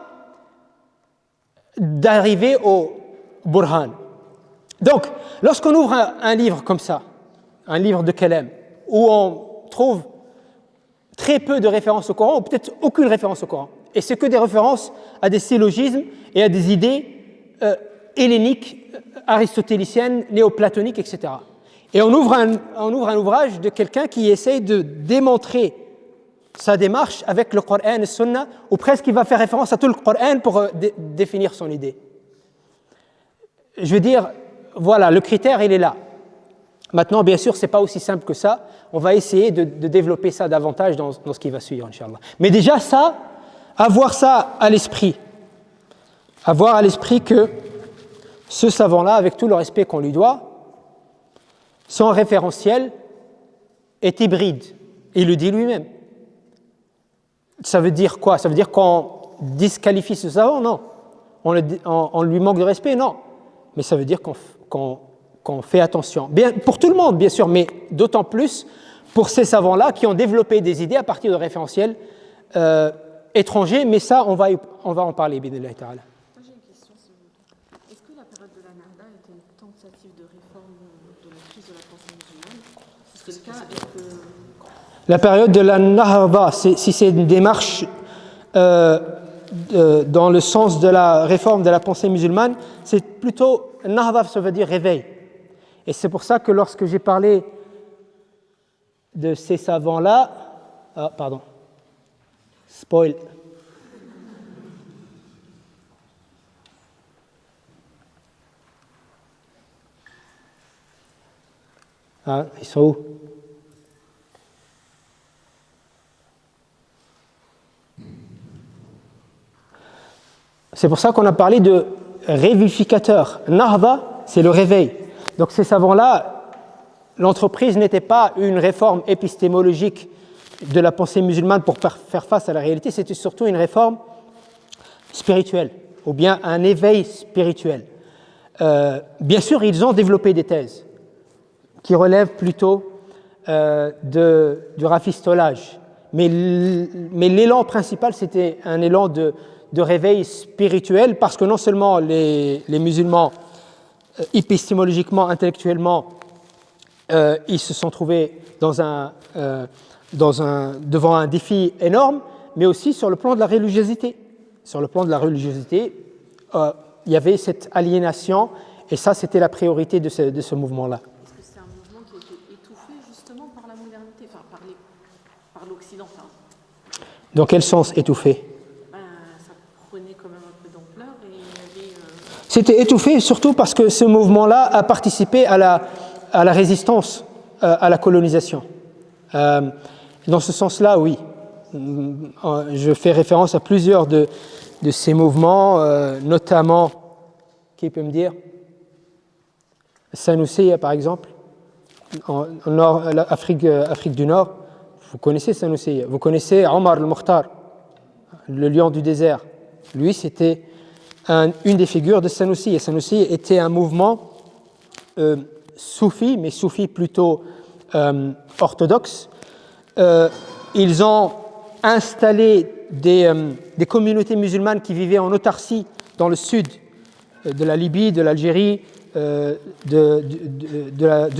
d'arriver au Burhan. Donc, lorsqu'on ouvre un livre comme ça, un livre de Kalam, où on trouve très peu de références au Coran, ou peut-être aucune référence au Coran, et c'est que des références à des syllogismes et à des idées helléniques, aristotéliciennes, néoplatoniques, etc. Et on ouvre un ouvrage de quelqu'un qui essaye de démontrer sa démarche avec le Coran et le Sunna, ou presque il va faire référence à tout le Coran pour définir son idée. Je veux dire, voilà, le critère, il est là. Maintenant, bien sûr, ce n'est pas aussi simple que ça. On va essayer de développer ça davantage dans ce qui va suivre, Inch'Allah. Mais déjà, avoir ça à l'esprit. Avoir à l'esprit que ce savant-là, avec tout le respect qu'on lui doit, son référentiel est hybride. Il le dit lui-même. Ça veut dire quoi? Ça veut dire qu'on disqualifie ce savant? Non. On lui manque de respect? Non. Mais ça veut dire qu'on fait attention. Bien, pour tout le monde, bien sûr, mais d'autant plus pour ces savants-là qui ont développé des idées à partir de référentiels étrangers. Mais ça, on va en parler, bi'idhnillahi ta'ala. J'ai une question. Est-ce que la période de la Nahda était une tentative de réforme de la crise de la pensée musulmane c'est le cas et que... La période de la Nahda, si c'est une démarche dans le sens de la réforme de la pensée musulmane, c'est plutôt Nahda, ça veut dire réveil. Et c'est pour ça que lorsque j'ai parlé de ces savants-là, spoil. Ah, ils sont où? C'est pour ça qu'on a parlé de révivificateur. Nahda, c'est le réveil. Donc ces savants-là, l'entreprise n'était pas une réforme épistémologique de la pensée musulmane pour faire face à la réalité, c'était surtout une réforme spirituelle, ou bien un éveil spirituel. Bien sûr, ils ont développé des thèses qui relèvent plutôt du rafistolage. Mais l'élan principal, c'était un élan de réveil spirituel, parce que non seulement les musulmans, épistémologiquement, intellectuellement, ils se sont trouvés devant un défi énorme, mais aussi sur le plan de la religiosité. Sur le plan de la religiosité, il y avait cette aliénation, et ça, c'était la priorité de ce mouvement-là. Est-ce que c'est un mouvement qui a été étouffé justement par la modernité, enfin par l'Occident, enfin, Dans quel sens étouffé? ça prenait quand même un peu d'ampleur et il y avait... C'était étouffé surtout parce que ce mouvement-là a participé à la résistance à la colonisation. Dans ce sens-là, oui. Je fais référence à plusieurs de ces mouvements, notamment, qui peut me dire, Sanoussi, par exemple, en Afrique du Nord. Vous connaissez Sanoussi, vous connaissez Omar al-Mukhtar, le lion du désert. Lui, c'était une des figures de Sanoussi. Et Sanoussi était un mouvement soufi, mais soufi plutôt orthodoxe. Ils ont installé des communautés musulmanes qui vivaient en autarcie dans le sud de la Libye, de l'Algérie, du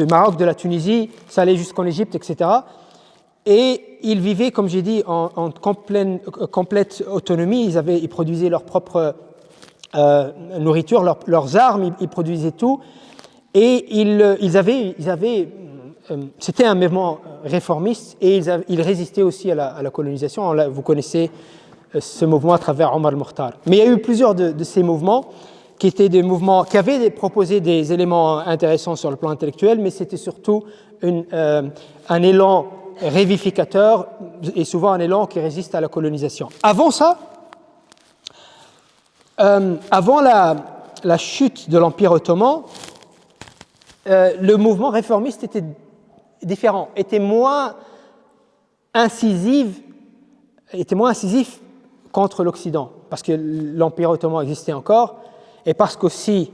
Maroc, de la Tunisie, ça allait jusqu'en Égypte, etc. Et ils vivaient, comme j'ai dit, en complète autonomie. Ils produisaient leur propre nourriture, leurs armes, ils produisaient tout. Et c'était un mouvement réformiste, et ils résistaient aussi à la colonisation. Vous connaissez ce mouvement à travers Omar al-Mukhtar. Mais il y a eu plusieurs de ces mouvements qui étaient des mouvements qui avaient proposé des éléments intéressants sur le plan intellectuel, mais c'était surtout un élan révivificateur et souvent un élan qui résiste à la colonisation. Avant ça, avant la chute de l'Empire ottoman, le mouvement réformiste était différent, était moins incisif contre l'Occident, parce que l'Empire ottoman existait encore, et parce qu'aussi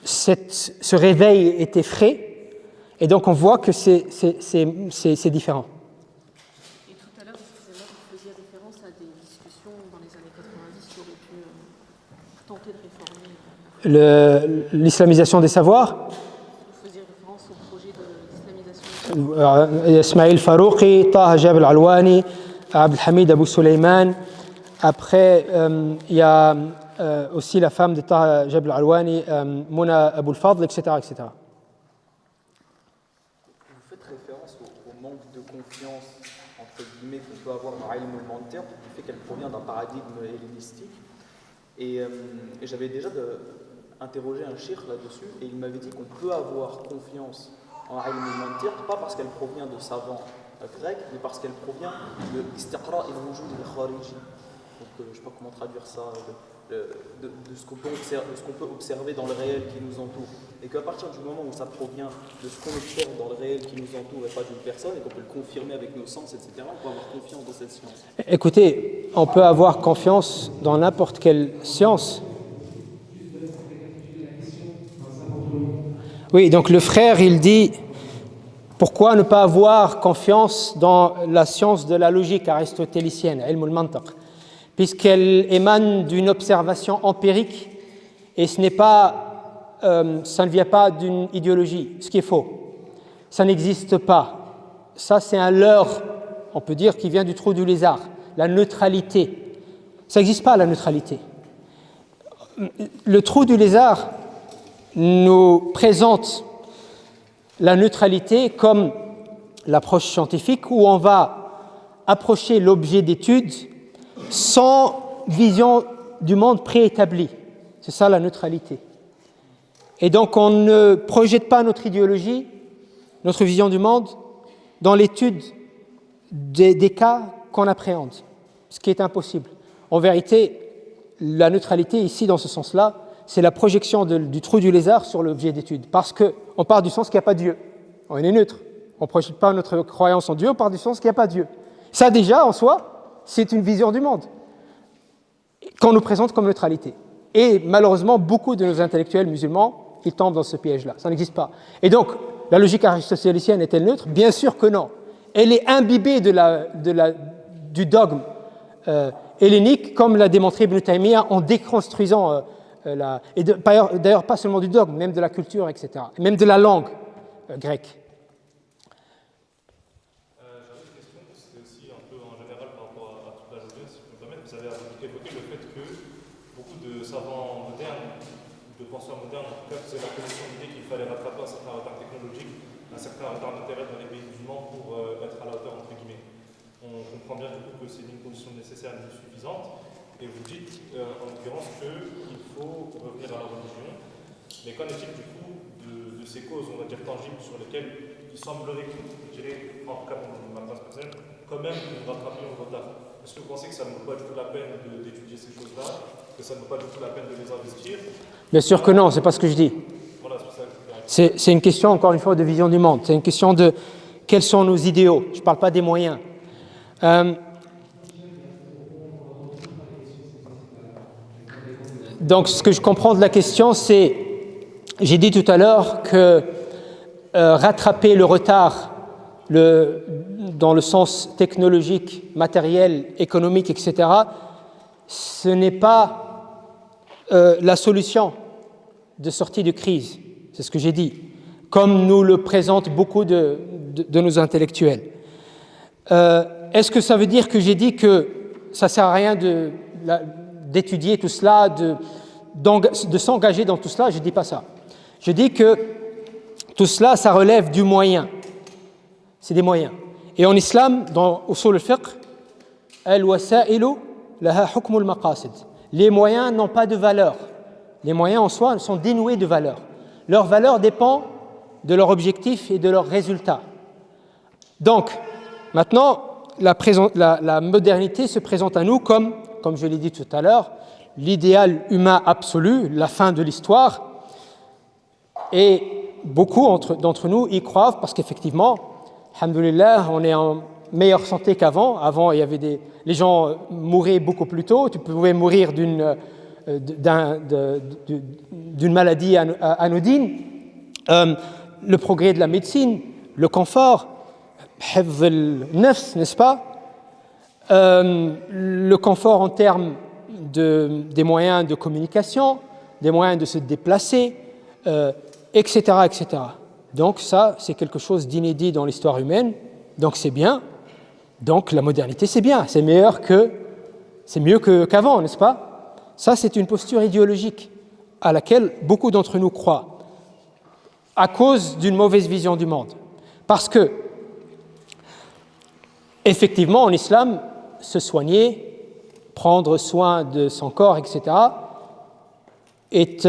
ce réveil était frais, et donc on voit que c'est différent. Et tout à l'heure, excusez-moi, vous faisiez référence à des discussions dans les années 90 qui auraient pu tenter de réformer l'islamisation des savoirs. Vous faisiez référence au projet d'islamisation. Ismail Farouqi, Taha Jab al-Alwani, Abdelhamid Abou Suleiman. Après, il y a aussi la femme de Taha Jab al-Alwani, Mouna Abou al-Fadl, etc., etc. Vous faites référence au manque de confiance, entre guillemets, qu'on peut avoir dans l'ilm al-mantiq, du fait qu'elle provient d'un paradigme hellénistique. Et j'avais déjà interrogé un cheikh là-dessus, et il m'avait dit qu'on peut avoir confiance en ilm al-mantiq, pas parce qu'elle provient de savants grecs, mais parce qu'elle provient de istiqra al-wujud al-khariji. Donc je ne sais pas comment traduire ça, de ce qu'on peut observer dans le réel qui nous entoure. Et qu'à partir du moment où ça provient de ce qu'on observe dans le réel qui nous entoure et pas d'une personne, et qu'on peut le confirmer avec nos sens, etc., on peut avoir confiance dans cette science. Écoutez, on peut avoir confiance dans n'importe quelle science. Oui, donc le frère, il dit, pourquoi ne pas avoir confiance dans la science de la logique aristotélicienne, ilm al-mantiq, puisqu'elle émane d'une observation empirique, et ça ne vient pas d'une idéologie, ce qui est faux. Ça n'existe pas. Ça, c'est un leurre, on peut dire, qui vient du trou du lézard. La neutralité. Ça n'existe pas, la neutralité. Le trou du lézard nous présente la neutralité comme l'approche scientifique où on va approcher l'objet d'étude sans vision du monde préétabli. C'est ça la neutralité. Et donc on ne projette pas notre idéologie, notre vision du monde dans l'étude des cas qu'on appréhende, ce qui est impossible. En vérité, la neutralité ici, dans ce sens-là, c'est la projection du trou du lézard sur l'objet d'étude, parce qu'on part du sens qu'il n'y a pas de Dieu. On est neutre. On ne projette pas notre croyance en Dieu, on part du sens qu'il n'y a pas de Dieu. Ça déjà, en soi, c'est une vision du monde qu'on nous présente comme neutralité. Et malheureusement, beaucoup de nos intellectuels musulmans, ils tombent dans ce piège-là. Ça n'existe pas. Et donc, la logique aristotélicienne est-elle neutre? Bien sûr que non. Elle est imbibée du dogme hellénique, comme l'a démontré Ibn Taymiyyah en déconstruisant d'ailleurs pas seulement du dogme, même de la culture, etc., même de la langue grecque. J'avais une question, c'était aussi un peu en général par rapport à toute la jeunesse, si je peux me permettre. Vous avez évoqué le fait que beaucoup de savants modernes, de penseurs modernes, en tout cas, faisaient la position d'idée qu'il fallait rattraper un certain retard technologique, un certain retard d'intérêt dans les pays musulmans pour être à la hauteur, entre guillemets. On comprend bien du coup que c'est une condition nécessaire et suffisante. Et vous dites, en l'occurrence, qu'il faut revenir à la religion. Mais qu'en est-il du coup de ces causes, on va dire, tangibles, sur lesquelles il semblerait, je dirais, en tout cas pour ma place personnelle, quand même nous rattraper au retard? Est-ce que vous pensez que ça ne vaut pas du tout la peine d'étudier ces choses-là, que ça ne vaut pas du tout la peine de les investir? Bien sûr que non, c'est pas ce que je dis. Voilà, c'est une question, encore une fois, de vision du monde. C'est une question de quels sont nos idéaux. Je ne parle pas des moyens. Donc, ce que je comprends de la question, c'est, j'ai dit tout à l'heure que rattraper le retard dans le sens technologique, matériel, économique, etc., ce n'est pas la solution de sortie de crise. C'est ce que j'ai dit, comme nous le présentent beaucoup de nos intellectuels. Est-ce que ça veut dire que j'ai dit que ça ne sert à rien d'étudier tout cela, de s'engager dans tout cela? Je ne dis pas ça. Je dis que tout cela, ça relève du moyen. C'est des moyens. Et en islam, dans Usul al-Fiqh, al-wasa'ilu laha hukm al-maqasid. Les moyens n'ont pas de valeur. Les moyens en soi sont dénués de valeur. Leur valeur dépend de leur objectif et de leurs résultats. Donc, maintenant, la modernité se présente à nous comme je l'ai dit tout à l'heure, l'idéal humain absolu, la fin de l'histoire. Et beaucoup d'entre nous y croient parce qu'effectivement, alhamdoulilah, on est en meilleure santé qu'avant. Avant, il y avait les gens mouraient beaucoup plus tôt. Tu pouvais mourir d'une maladie anodine. Le progrès de la médecine, le confort, n'est-ce pas? Le confort en termes des moyens de communication, des moyens de se déplacer, etc., etc. Donc ça, c'est quelque chose d'inédit dans l'histoire humaine, donc c'est bien. Donc la modernité, c'est bien, c'est mieux qu'avant, n'est-ce pas? Ça, c'est une posture idéologique à laquelle beaucoup d'entre nous croient, à cause d'une mauvaise vision du monde. Parce que, effectivement, en islam, se soigner, prendre soin de son corps, etc., est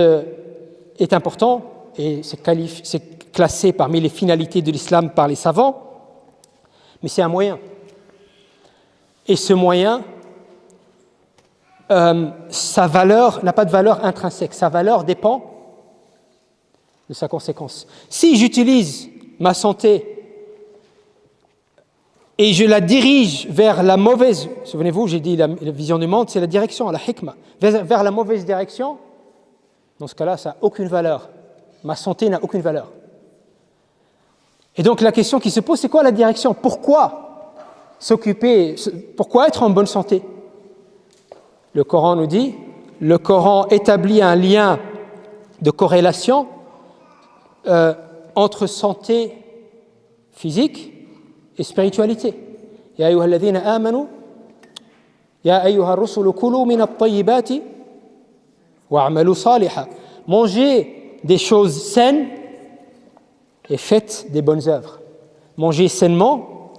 important et c'est classé parmi les finalités de l'islam par les savants, mais c'est un moyen. Et ce moyen, sa valeur n'a pas de valeur intrinsèque, sa valeur dépend de sa conséquence. Si j'utilise ma santé et je la dirige vers la mauvaise, souvenez-vous, j'ai dit la vision du monde, c'est la direction, la hikmah, vers la mauvaise direction, dans ce cas-là, ça n'a aucune valeur. Ma santé n'a aucune valeur. Et donc la question qui se pose, c'est quoi la direction? Pourquoi s'occuper, pourquoi être en bonne santé? Le Coran nous dit, le Coran établit un lien de corrélation entre santé physique et spiritualité. Ya ayyuha alladhina amanu, ya ayyuha ar-rusulu kulu min at-tayyibati wa'malu salihan. Mangez des choses saines et faites des bonnes œuvres. Manger sainement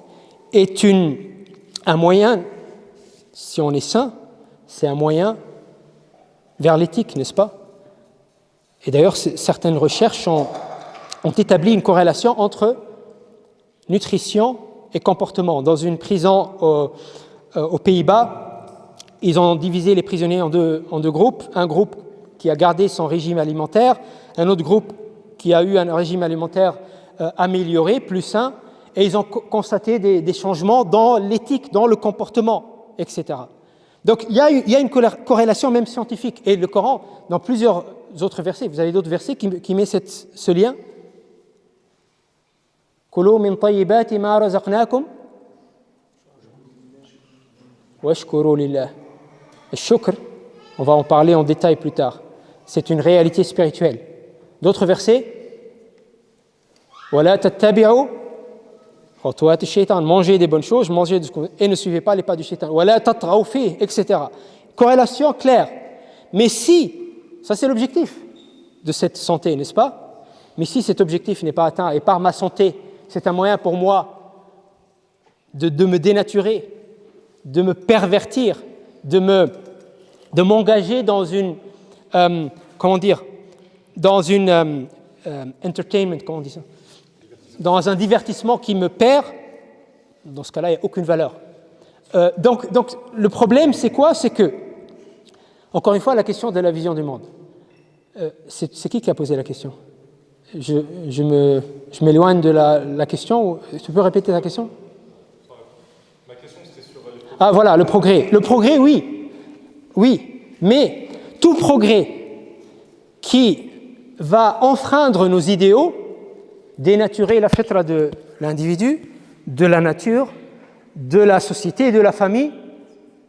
est un moyen, si on est sain, c'est un moyen vers l'éthique, n'est-ce pas? Et d'ailleurs, certaines recherches ont établi une corrélation entre nutrition et comportement. Dans une prison aux Pays-Bas, ils ont divisé les prisonniers en deux groupes. Un groupe qui a gardé son régime alimentaire, un autre groupe qui a eu un régime alimentaire amélioré, plus sain, et ils ont constaté des changements dans l'éthique, dans le comportement, etc. Donc il y a une corrélation même scientifique. Et le Coran, dans plusieurs autres versets, vous avez d'autres versets qui mettent ce lien. Kulu min tayyibati ma razaqnakum washkuru lillah. Le shukr, on va en parler en détail plus tard. C'est une réalité spirituelle. D'autres versets. Wala tattabi'u khutuwat ash-shaytan, mangez des bonnes choses, mangez et ne suivez pas les pas du shaytan. Wala tatghaw fihi, etc. Corrélation claire. Mais si, ça c'est l'objectif de cette santé, n'est-ce pas? Mais si cet objectif n'est pas atteint et par ma santé, c'est un moyen pour moi de me dénaturer, de me pervertir, de m'engager dans une dans une entertainment, comment on dit ça, dans un divertissement qui me perd, dans ce cas-là, il n'y a aucune valeur. Donc, le problème, c'est quoi? C'est que, encore une fois, la question de la vision du monde. C'est qui a posé la question? Je m'éloigne de la question. Tu peux répéter la question? Ma question, c'était sur les progrès. Ah, voilà, le progrès. Le progrès, oui. Oui, mais tout progrès qui va enfreindre nos idéaux, dénaturer la fitra de l'individu, de la nature, de la société, de la famille,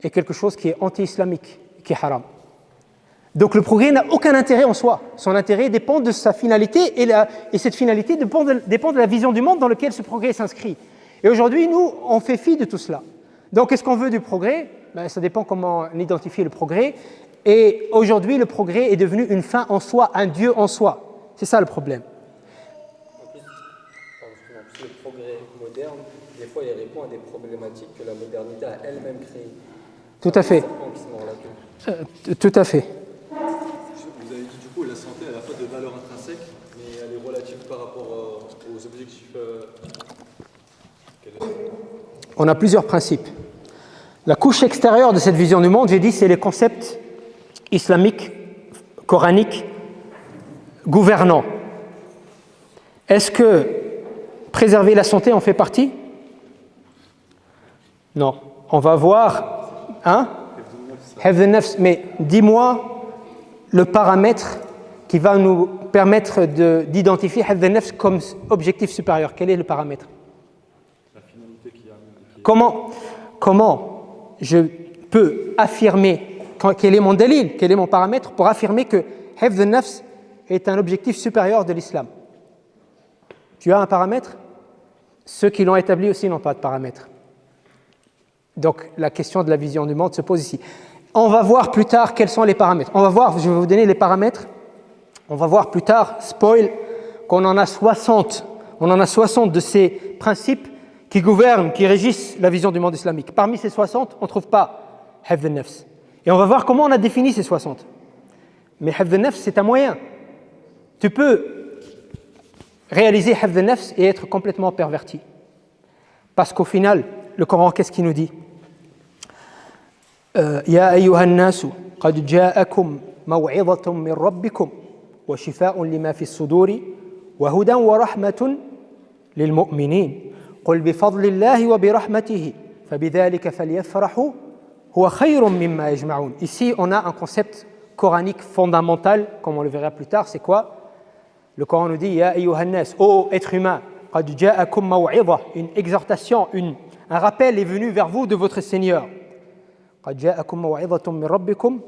est quelque chose qui est anti-islamique, qui est haram. Donc le progrès n'a aucun intérêt en soi. Son intérêt dépend de sa finalité et cette finalité dépend de la vision du monde dans laquelle ce progrès s'inscrit. Et aujourd'hui, nous, on fait fi de tout cela. Donc est-ce qu'on veut du progrès? Ça dépend comment on identifie le progrès. Et aujourd'hui, le progrès est devenu une fin en soi, un Dieu en soi. C'est ça le problème. En plus, le progrès moderne, des fois, il répond à des problématiques que la modernité a elle-même créées. Tout à fait. Tout à fait. Vous avez dit du coup, la santé, elle n'a pas de valeur intrinsèque, mais elle est relative par rapport aux objectifs qu'elle a. On a plusieurs principes. La couche extérieure de cette vision du monde, j'ai dit, c'est les concepts islamiques, coraniques, gouvernants. Est-ce que préserver la santé en fait partie? Non. On va voir, Hifdh an-nafs, mais dis-moi le paramètre qui va nous permettre d'identifier Hifdh an-nafs comme objectif supérieur. Quel est le paramètre? La finalité qu'il y a. Comment je peux affirmer, quel est mon dalil, quel est mon paramètre pour affirmer que Hifdh an-nafs est un objectif supérieur de l'islam? Tu as un paramètre? Ceux qui l'ont établi aussi n'ont pas de paramètre. Donc la question de la vision du monde se pose ici. On va voir plus tard quels sont les paramètres. On va voir, je vais vous donner les paramètres. On va voir plus tard, spoil, qu'on en a 60. On en a 60 de ces principes qui gouvernent, qui régissent la vision du monde islamique. Parmi ces 60, on ne trouve pas Hifdh an-nafs. Et on va voir comment on a défini ces 60. Mais Hifdh an-nafs, c'est un moyen. Tu peux réaliser Hifdh an-nafs et être complètement perverti. Parce qu'au final, le Coran, qu'est-ce qu'il nous dit? Ya ayyuhan nasu, qad ja'akum maw'idhatun min rabbikum wa shifaa'un lima fi as-suduri wa hudan wa rahmatun lil mu'minin. Qul bi fadlillahi wa bi rahmatihi fabidhalika falyafrahu huwa khayrun mimma yajma'un. Ici, on a un concept coranique fondamental, comme on le verra plus tard, c'est quoi? Le Coran nous dit Ya ayyuhan nas, ô être humain, qad ja'akum maw'idha, une exhortation, un rappel est venu vers vous de votre Seigneur. قد جاءكم موعظة من ربكم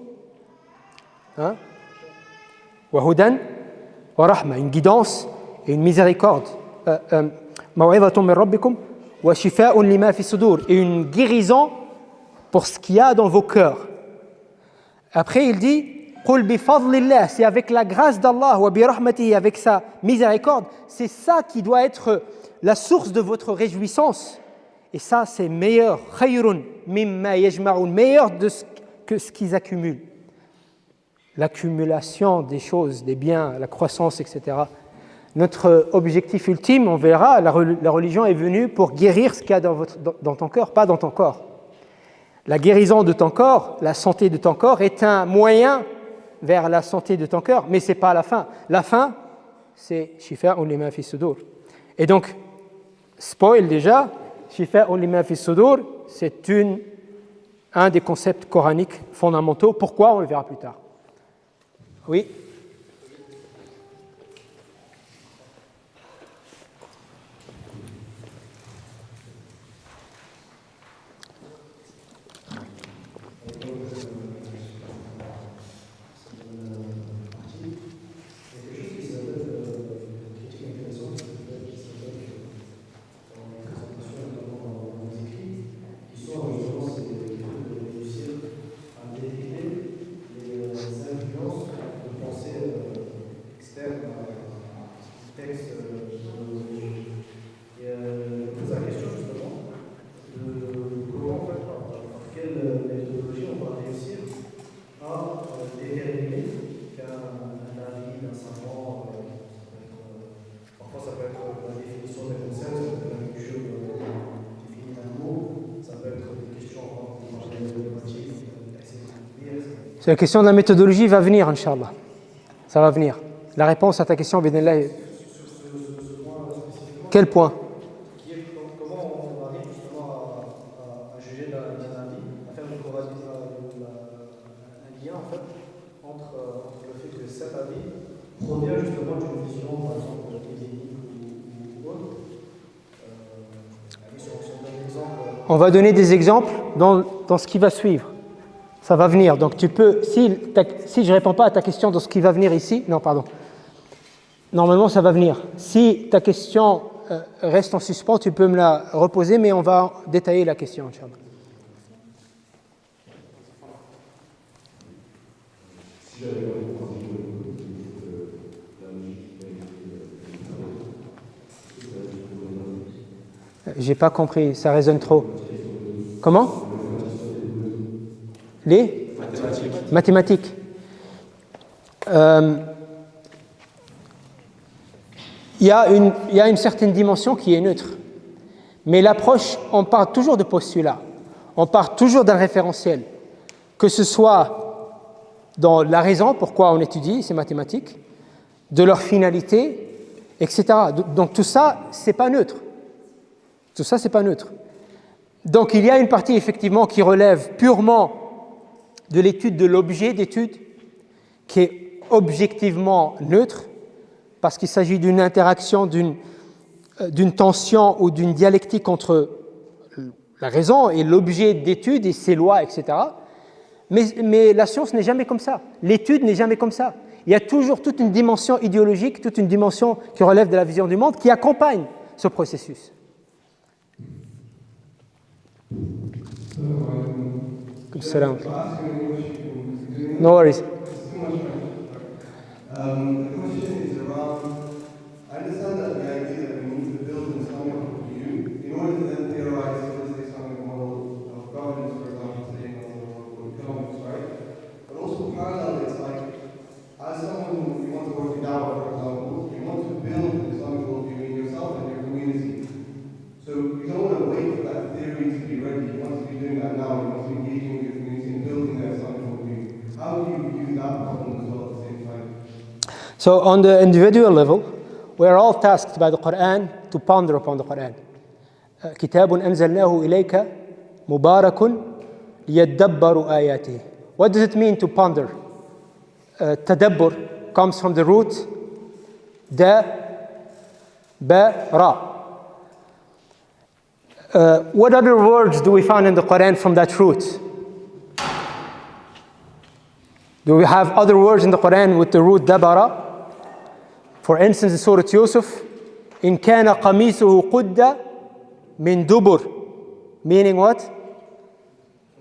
وهدى ورحمة, une guidance et une miséricorde. موعظة من ربكم wa shifa'un lima fi sudur, et une guérison pour ce qu'il y a dans vos cœurs. Après, il dit qul bi fadlillah, c'est avec la grâce d'Allah, wa bi rahmatihi, avec sa miséricorde, c'est ça qui doit être la source de votre réjouissance. Et ça, c'est meilleur, khayrun mimma yajma'un, meilleur que ce qu'ils accumulent. L'accumulation des choses, des biens, la croissance, etc. Notre objectif ultime, on verra, la religion est venue pour guérir ce qu'il y a dans ton cœur, pas dans ton corps. La guérison de ton corps, la santé de ton corps est un moyen vers la santé de ton cœur, mais ce n'est pas la fin. La fin, c'est shifa'un lima fi sudur. Et donc, spoil déjà, shifa'un lima fi sudur, c'est un des concepts coraniques fondamentaux. Pourquoi? On le verra plus tard. Oui. La question de la méthodologie va venir, Inch'Allah. Ça va venir. La réponse à ta question, Bidnillah. Quel point? Comment on arrive justement à juger d'un avis, à faire un lien en fait, entre le fait que cet avis provient justement d'une vision, par exemple, élénique ou autre. On va donner des exemples dans ce qui va suivre. Ça va venir. Donc tu peux, si je ne réponds pas à ta question dans ce qui va venir ici, non, pardon. Normalement, ça va venir. Si ta question reste en suspens, tu peux me la reposer, mais on va détailler la question, Inch'Allah. J'ai pas compris, ça résonne trop. Comment? Les mathématiques. Il y a une certaine dimension qui est neutre. Mais l'approche, on part toujours de postulats. On part toujours d'un référentiel. Que ce soit dans la raison, pourquoi on étudie ces mathématiques, de leur finalité, etc. Donc tout ça, c'est pas neutre. Tout ça, c'est pas neutre. Donc il y a une partie effectivement qui relève purement de l'étude de l'objet d'étude, qui est objectivement neutre, parce qu'il s'agit d'une interaction, d'une tension ou d'une dialectique entre la raison et l'objet d'étude et ses lois, etc. Mais la science n'est jamais comme ça. L'étude n'est jamais comme ça. Il y a toujours toute une dimension idéologique, toute une dimension qui relève de la vision du monde, qui accompagne ce processus. Salam. No worries. The question is around, I understand that the idea that we need to build an Islamic worldview in order to then theorize what is the Islamic model of governance, for example, today in or economics, right? But also parallel, it's like, as someone you want to work in Dawah, for example, you want to build an Islamic worldview in yourself and your community. So you don't want to wait for that theory to be ready. You want to be doing that now. You want to be engaging with your community and building that Islamic worldview. How do you view that problem as well at the same time? So on the individual level, we are all tasked by the Quran to ponder upon the Quran. كتاب أنزلناه إليك مبارك ليدبروا آياته. What does it mean to ponder? تدبر comes from the root da, ba, ra. What other words do we find in the Quran from that root? Do we have other words in the Quran with the root dabara? For instance, in Surah Yusuf, إن كان قميصه قد min dubur, meaning what?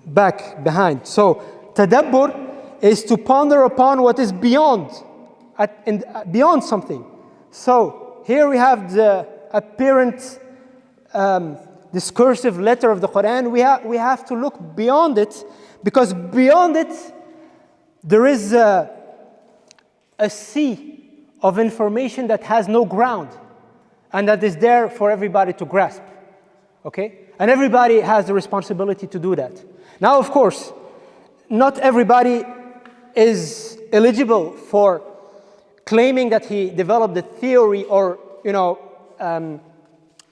Back, behind. So, tadabbur is to ponder upon what is beyond, beyond something. So, here we have the apparent discursive letter of the Quran. We have to look beyond it, because beyond it, there is a sea of information that has no ground and that is there for everybody to grasp. Okay? And everybody has the responsibility to do that. Now, of course, not everybody is eligible for claiming that he developed a theory or,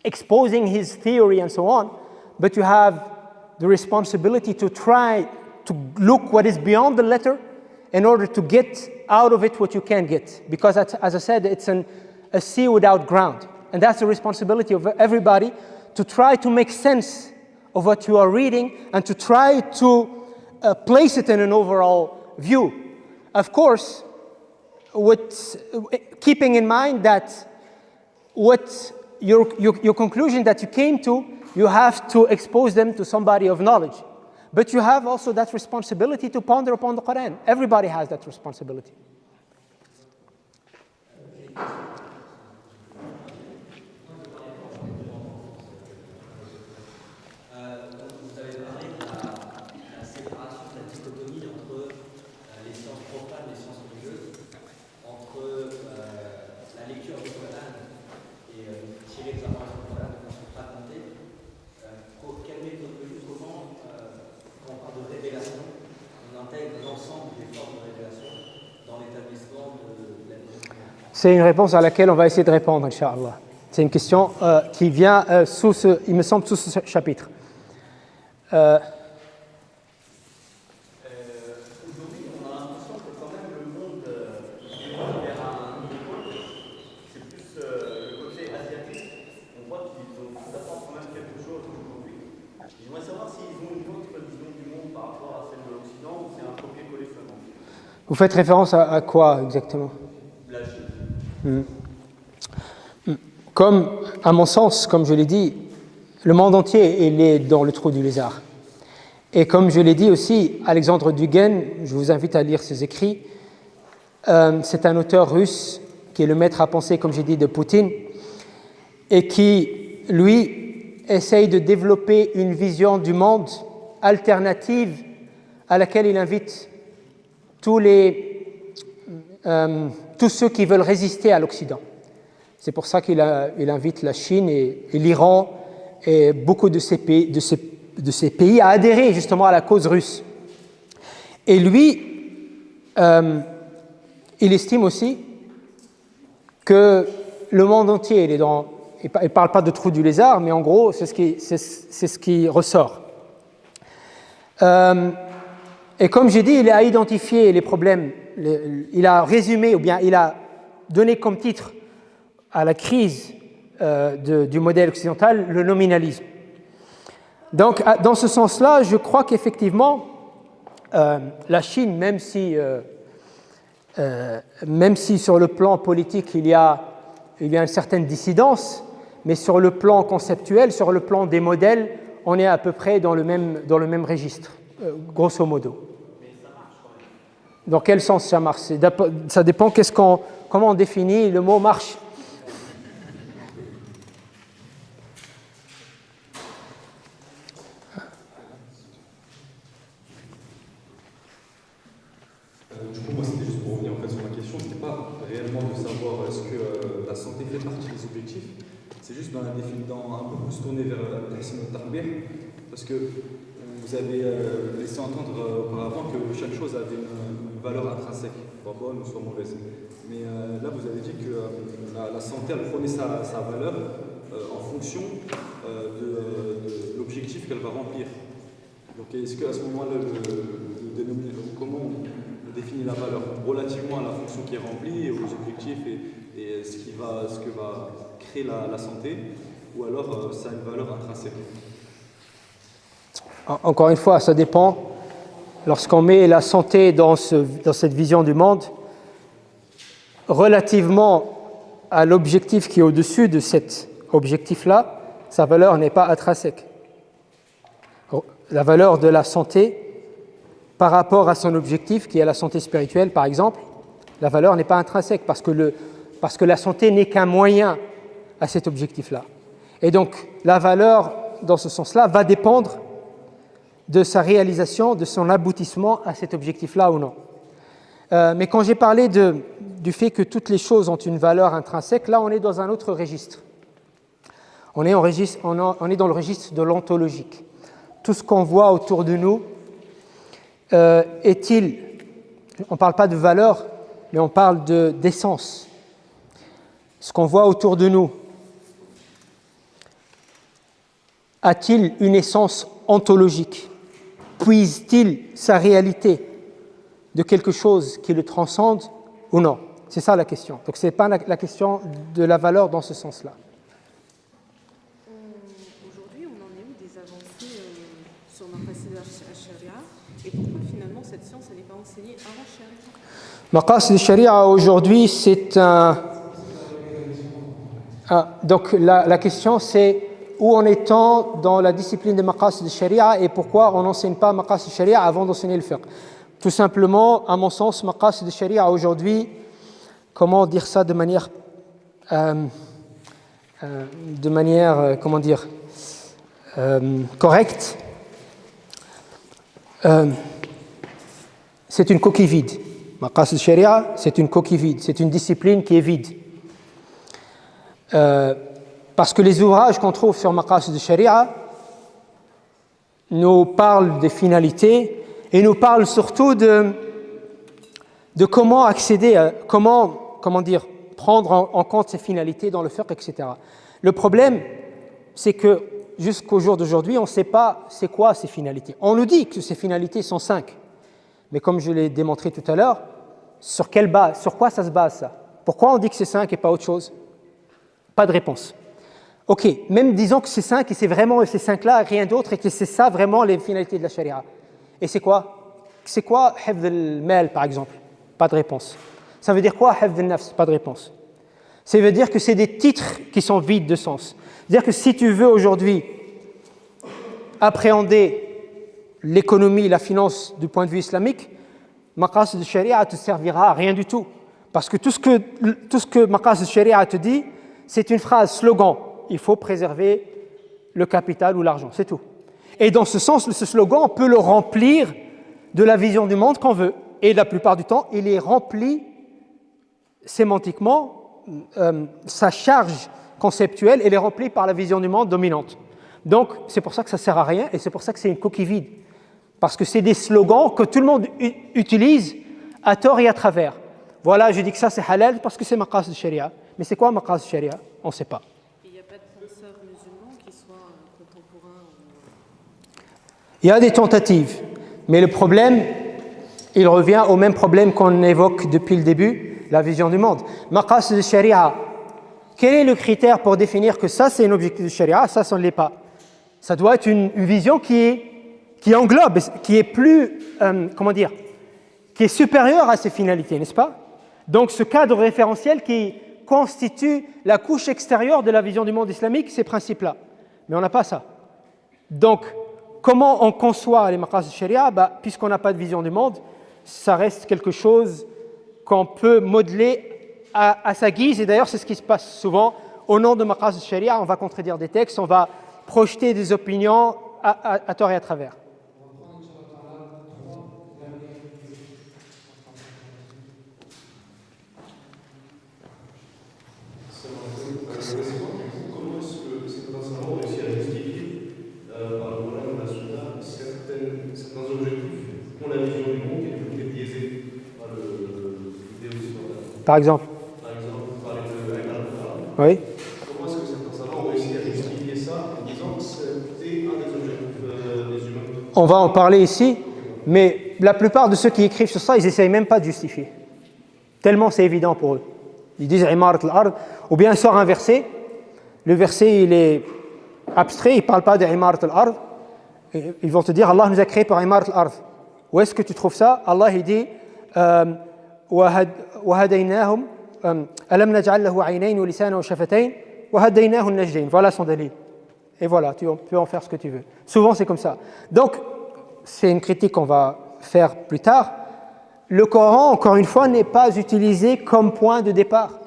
exposing his theory and so on, but you have the responsibility to try to look what is beyond the letter in order to get out of it what you can get. Because as I said, it's a sea without ground. And that's the responsibility of everybody, to try to make sense of what you are reading and to try to place it in an overall view. Of course, keeping in mind that what your conclusion that you came to, you have to expose them to somebody of knowledge. But you have also that responsibility to ponder upon the Quran. Everybody has that responsibility. Vous avez parlé de la séparation, de la dichotomie entre les sciences profanes et les sciences religieuses, entre la lecture du Coran et tirer des informations du Coran de façon fragmentée. Quelle méthodologie, comment, quand on parle de révélation, on intègre l'ensemble des formes de révélation dans l'établissement de la vision? C'est une réponse à laquelle on va essayer de répondre, Inch'Allah. C'est une question qui vient il me semble, sous ce chapitre. Aujourd'hui, on a l'impression que quand même le monde évolue vers un niveau, c'est plus le côté asiatique. On voit qu'ils apportent quand même quelque chose aujourd'hui. J'aimerais savoir s'ils ont une autre vision du monde par rapport à celle de l'Occident ou c'est un copier-coller seulement. Vous faites référence à quoi exactement? La Chine. Comme, à mon sens, comme je l'ai dit, le monde entier est dans le trou du lézard. Et comme je l'ai dit aussi, Alexandre Dugin, je vous invite à lire ses écrits, c'est un auteur russe qui est le maître à penser, comme j'ai dit, de Poutine, et qui, lui, essaye de développer une vision du monde alternative à laquelle il invite tous ceux qui veulent résister à l'Occident. C'est pour ça qu'il invite la Chine et l'Iran et beaucoup de ces pays à adhérer justement à la cause russe. Et lui, il estime aussi que le monde entier, il ne parle pas de trou du lézard, mais en gros, c'est ce qui ressort. Et comme j'ai dit, il a identifié les problèmes, il a résumé, ou bien il a donné comme titre à la crise du modèle occidental, le nominalisme. Donc, dans ce sens-là, je crois qu'effectivement, la Chine, même si sur le plan politique, il y a une certaine dissidence, mais sur le plan conceptuel, sur le plan des modèles, on est à peu près dans le même registre, grosso modo. Mais ça marche quand même. Dans quel sens ça marche? Ça dépend comment on définit le mot marche. Du coup, moi, c'était juste pour revenir en fait sur ma question. C'était pas réellement de savoir est-ce que la santé fait partie des objectifs. C'est juste un peu plus tourné vers Tahsin al-Tarbih, parce que vous avez laissé entendre auparavant que chaque chose avait une valeur intrinsèque, soit bonne ou soit mauvaise. Mais là, vous avez dit que la santé, elle prenait sa valeur en fonction de l'objectif qu'elle va remplir. Donc, est-ce qu'à ce moment-là, comment on définit la valeur relativement à la fonction qui est remplie, aux objectifs et ce que va créer la santé, ou alors ça a une valeur intrinsèque? Encore une fois, ça dépend. Lorsqu'on met la santé dans cette vision du monde, relativement à l'objectif qui est au-dessus de cet objectif-là, sa valeur n'est pas intrinsèque. La valeur de la santé par rapport à son objectif, qui est la santé spirituelle par exemple, la valeur n'est pas intrinsèque parce que la santé n'est qu'un moyen à cet objectif-là. Et donc la valeur, dans ce sens-là, va dépendre de sa réalisation, de son aboutissement à cet objectif-là ou non. Mais quand j'ai parlé du fait que toutes les choses ont une valeur intrinsèque, là on est dans un autre registre. On est dans le registre de l'ontologique. Tout ce qu'on voit autour de nous est-il, on ne parle pas de valeur, mais on parle d'essence. Ce qu'on voit autour de nous, a-t-il une essence ontologique? Puise-t-il sa réalité de quelque chose qui le transcende ou non? C'est ça la question. Donc ce n'est pas la question de la valeur dans ce sens-là. Aujourd'hui, on en est où des avancées sur Maqasid al-Sharia et pourquoi finalement cette science n'est pas enseignée avant Sharia? Maqasid al-Sharia aujourd'hui, c'est un... donc la question c'est où en est-on dans la discipline de Maqasid al-Sharia et pourquoi on n'enseigne pas Maqasid al-Sharia avant d'enseigner le fiqh? Tout simplement, à mon sens, Maqasid al-Sharia aujourd'hui, comment dire ça de manière correcte, c'est une coquille vide. Maqasid al-Sharia, c'est une coquille vide, c'est une discipline qui est vide. Parce que les ouvrages qu'on trouve sur Maqasid al-Sharia nous parlent des finalités et nous parlent surtout de comment accéder à, comment prendre en compte ces finalités dans le fiqh, etc. Le problème, c'est que jusqu'au jour d'aujourd'hui, on ne sait pas c'est quoi ces finalités. On nous dit que ces finalités sont 5, mais comme je l'ai démontré tout à l'heure, sur quelle base, sur quoi ça se base ça? Pourquoi on dit que c'est 5 et pas autre chose? Pas de réponse. Ok, même disons que c'est 5 et c'est vraiment ces 5-là, rien d'autre, et que c'est ça vraiment les finalités de la charia. Et c'est quoi? C'est quoi hifz al-mal par exemple? Pas de réponse. Ça veut dire quoi hifz al-nafs? Pas de réponse. Ça veut dire que c'est des titres qui sont vides de sens. C'est-à-dire que si tu veux aujourd'hui appréhender l'économie, la finance du point de vue islamique, Maqasid al-Sharia ne te servira à rien du tout. Parce que tout ce que Maqasid al-Sharia te dit, c'est une phrase slogan. Il faut préserver le capital ou l'argent, c'est tout. Et dans ce sens, ce slogan, on peut le remplir de la vision du monde qu'on veut. Et la plupart du temps, il est rempli sémantiquement, sa charge conceptuelle, elle est remplie par la vision du monde dominante. Donc, c'est pour ça que ça ne sert à rien et c'est pour ça que c'est une coquille vide. Parce que c'est des slogans que tout le monde utilise à tort et à travers. Voilà, je dis que ça c'est halal parce que c'est Maqasid al-Sharia. Mais c'est quoi Maqasid al-Sharia? On ne sait pas. Il n'y a pas de penseurs musulmans qui soient contemporains Il y a des tentatives, mais le problème, il revient au même problème qu'on évoque depuis le début, la vision du monde. Maqasid al-Sharia, quel est le critère pour définir que ça c'est un objectif de Sharia, ça ne l'est pas? Ça doit être une vision qui englobe, qui est plus, qui est supérieure à ces finalités, n'est-ce pas? Donc ce cadre référentiel qui constitue la couche extérieure de la vision du monde islamique, ces principes-là. Mais on n'a pas ça. Donc, comment on conçoit les maqasid sharia? Puisqu'on n'a pas de vision du monde, ça reste quelque chose qu'on peut modeler à sa guise. Et d'ailleurs, c'est ce qui se passe souvent. Au nom de maqasid sharia, on va contredire des textes, on va projeter des opinions à tort et à travers. Comment est-ce que certains savants ont réussi à justifier par le Coran et la Sunna certains objectifs dont la vision du monde qui est biaisée par l'idée occidentale? Par exemple, vous parlez de Aïman al-Haram. oui. Comment est-ce que certains savants ont réussi à justifier ça en disant que c'était un des objectifs des humains? On va en parler ici, mais la plupart de ceux qui écrivent sur ça, ils n'essayent même pas de justifier. Tellement c'est évident pour eux. Ils disent Imarat al-Ard, ou bien ils sortent un verset. Le verset, il est abstrait, il ne parle pas d'Imarat al-Ard. Ils vont te dire Allah nous a créés par Imarat al-Ard. Où est-ce que tu trouves ça? Allah, il dit وَهَدَيْنَاهُمْ أَلَمْ نَجْعَلْ لَهُ عَيْنَيْنِ وَلِسَانًا وَشَفَتَيْنِ وَهَدَيْنَاهُ النَّجْدَيْنِ. Voilà son dalil. Et voilà, tu peux en faire ce que tu veux. Souvent, c'est comme ça. Donc, c'est une critique qu'on va faire plus tard. Le Coran, encore une fois, n'est pas utilisé comme point de départ.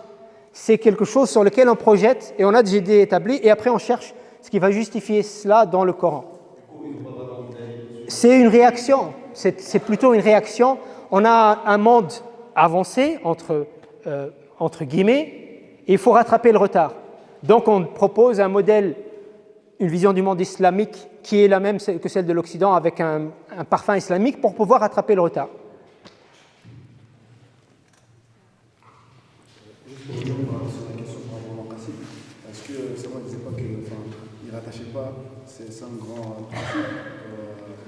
C'est quelque chose sur lequel on projette et on a des idées établies et après on cherche ce qui va justifier cela dans le Coran. C'est une réaction, c'est plutôt une réaction. On a un monde avancé, entre guillemets, et il faut rattraper le retard. Donc on propose un modèle, une vision du monde islamique qui est la même que celle de l'Occident avec un parfum islamique pour pouvoir rattraper le retard. Juste pour revenir sur la question par rapport au maqasid, est-ce que c'est vrai, il ne disait pas qu'il ne rattachait pas ces 5 grands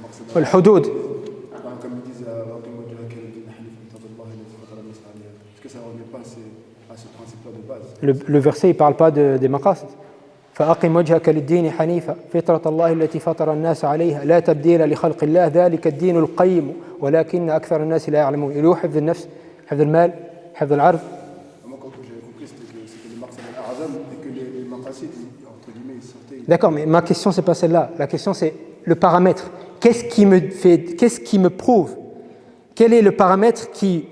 principes Al-Hudud. Comme ils disent, est-ce que ça ne revient pas à ce principe-là de base? Le verset ne parle pas des maqasid. فأقم وجهك للدين حنيفا فطرة الله التي فطر الناس عليها لا تبديل لخلق الله ذلك الدين القيم ولكن أكثر الناس لا يعلمون. Il est où حفظ النفس, حفظ المال, حفظ العرض. Moi, quand j'avais compris, c'était les maqasid al-a'zam et que les maqasid, entre guillemets, ils sortaient. D'accord, mais ma question, c'est pas celle-là. La question, c'est le paramètre. Qu'est-ce qui me prouve? Quel est le paramètre qui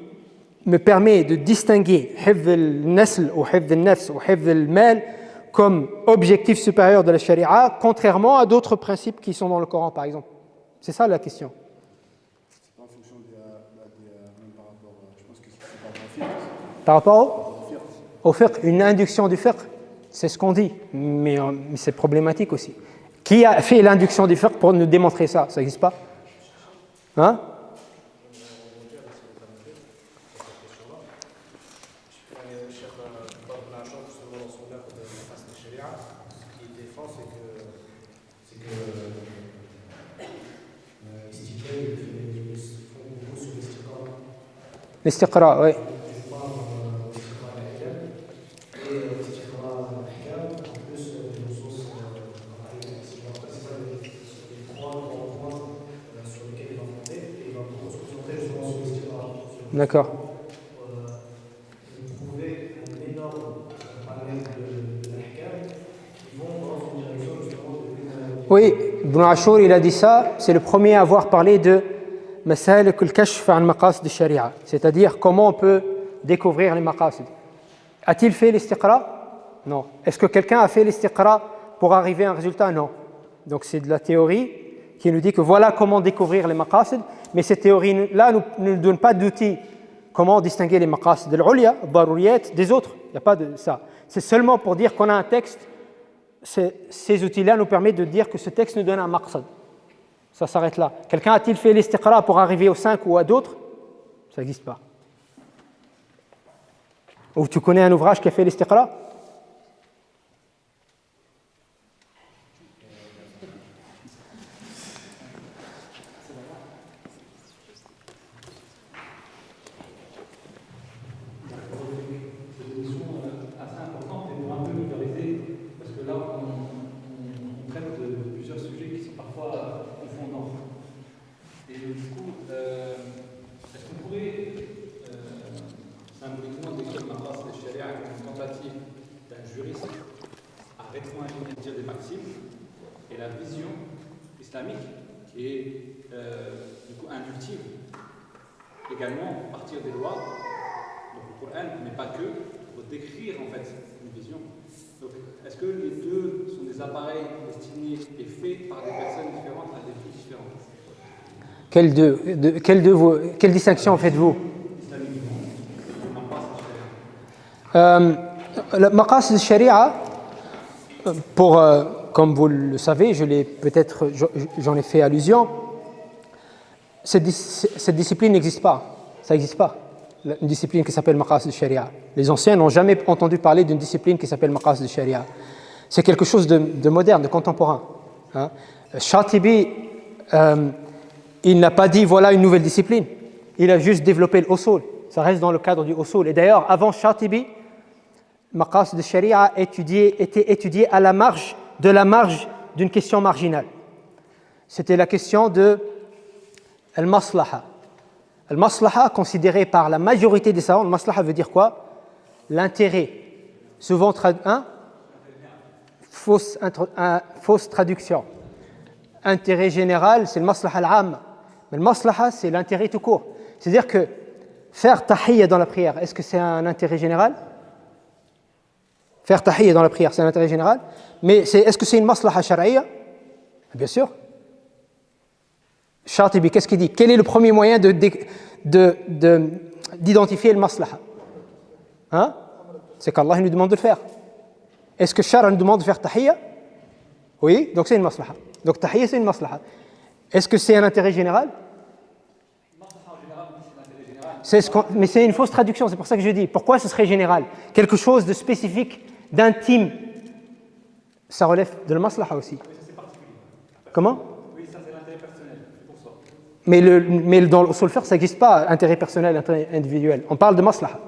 me permet de distinguer حفظ النسل ou حفظ النفس ou حفظ المال comme objectif supérieur de la charia, contrairement à d'autres principes qui sont dans le Coran, par exemple? C'est ça la question. C'est pas en fonction même par rapport, je pense que c'est par rapport au fiqh, une induction du fiqh, c'est ce qu'on dit, mais c'est problématique aussi. Qui a fait l'induction du fiqh pour nous démontrer ça? Ça n'existe pas. Hein? L'istiqra, oui. D'accord. Oui, Ibn Ashur, il a dit ça, c'est le premier à avoir parlé de Masalik al-Kashf an maqasid al-Sharia, c'est-à-dire comment on peut découvrir les maqasid. A-t-il fait l'istiqra? Non. Est-ce que quelqu'un a fait l'istiqra pour arriver à un résultat? Non. Donc c'est de la théorie qui nous dit que voilà comment découvrir les maqasid, mais cette théorie-là ne nous donne pas d'outils. Comment distinguer les maqasid al-ulya, al-daruriyat, des autres? Il n'y a pas de ça. C'est seulement pour dire qu'on a un texte. Ces outils-là nous permettent de dire que ce texte nous donne un maqsad. Ça s'arrête là. Quelqu'un a-t-il fait l'istiqra pour arriver aux 5 ou à d'autres? Ça n'existe pas. Ou tu connais un ouvrage qui a fait l'istiqra? Également, partir des lois, donc le Coran, mais pas que, pour décrire en fait une vision. Donc, est-ce que les deux sont des appareils destinés et faits par des personnes différentes à des buts différents? Quelle distinction faites-vous? Le maqasid al-Sharia, comme vous le savez, j'en ai fait allusion. Cette discipline n'existe pas. Ça n'existe pas. Une discipline qui s'appelle Maqasid al-Sharia. Les anciens n'ont jamais entendu parler d'une discipline qui s'appelle Maqasid al-Sharia. C'est quelque chose de moderne, de contemporain. Hein? Shatibi, il n'a pas dit voilà une nouvelle discipline. Il a juste développé le usul. Ça reste dans le cadre du usul. Et d'ailleurs, avant Shatibi, Maqasid al-Sharia était étudié à la marge d'une question marginale. C'était la question de Al-Maslaha. Al-Maslaha, considéré par la majorité des savants, Al-Maslaha veut dire quoi? L'intérêt. Souvent, fausse traduction. Intérêt général, c'est le maslaha al-amma. Mais le maslaha, c'est l'intérêt tout court. C'est-à-dire que faire tahiyya dans la prière, est-ce que c'est un intérêt général? Faire tahiyya dans la prière, c'est un intérêt général. Mais est-ce que c'est une maslaha shar'iyya? Bien sûr. Shatibi, qu'est-ce qu'il dit? Quel est le premier moyen d'identifier le maslaha? Hein? C'est qu'Allah nous demande de le faire. Est-ce que Shara nous demande de faire tahiyya? Oui, donc c'est une maslaha. Donc tahiyya, c'est une maslaha. Est-ce que c'est un intérêt général? Mais c'est une fausse traduction, c'est pour ça que je dis. Pourquoi ce serait général? Quelque chose de spécifique, d'intime. Ça relève de la maslaha aussi. Comment? Oui, ça c'est l'intérêt personnel, c'est pour ça. Mais dans l'usul fiqh, ça n'existe pas, intérêt personnel, intérêt individuel. On parle de maslaha.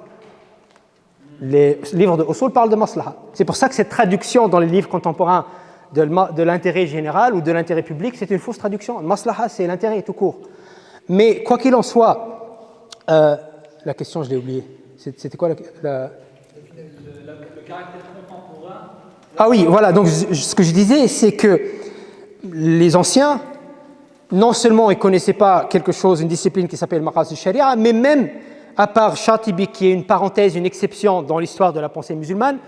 Les livres de usul parlent de maslaha. C'est pour ça que cette traduction dans les livres contemporains de l'intérêt général ou de l'intérêt public, c'est une fausse traduction. Maslaha, c'est l'intérêt tout court. Mais quoi qu'il en soit, la question, je l'ai oubliée. C'était quoi le caractère contemporain. Ah oui, voilà. Donc ce que je disais, c'est que les anciens, non seulement ils ne connaissaient pas quelque chose, une discipline qui s'appelle maqasid sharia, mais même, à part Shatibi, qui est une parenthèse, une exception dans l'histoire de la pensée musulmane,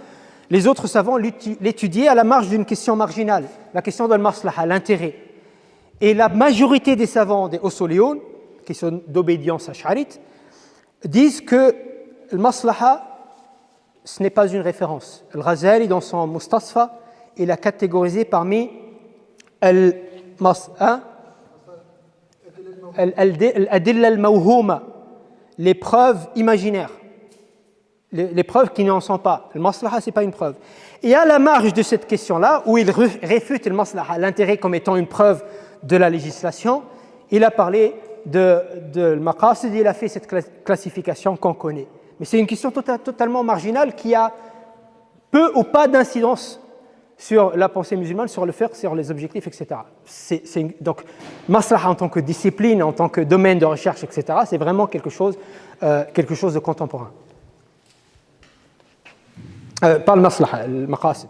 les autres savants l'étudiaient à la marge d'une question marginale, la question de maslaha, l'intérêt. Et la majorité des savants des usuliyoun, qui sont d'obédience ash'arite, disent que le maslaha, ce n'est pas une référence. Al-Ghazali, dans son Mustasfa, il a catégorisé parmi al-adilla al-mawhuma, les preuves imaginaires, les preuves qui n'en sont pas. Le maslaha, ce n'est pas une preuve. Et à la marge de cette question-là, où il réfute le maslaha, l'intérêt comme étant une preuve de la législation, il a parlé de maqasid, il a fait cette classification qu'on connaît. Mais c'est une question totalement marginale qui a peu ou pas d'incidence sur la pensée musulmane, sur le fiqh, sur les objectifs, etc. Donc, maslaha en tant que discipline, en tant que domaine de recherche, etc., c'est vraiment quelque chose de contemporain. Pas le maslaha, le maqasid.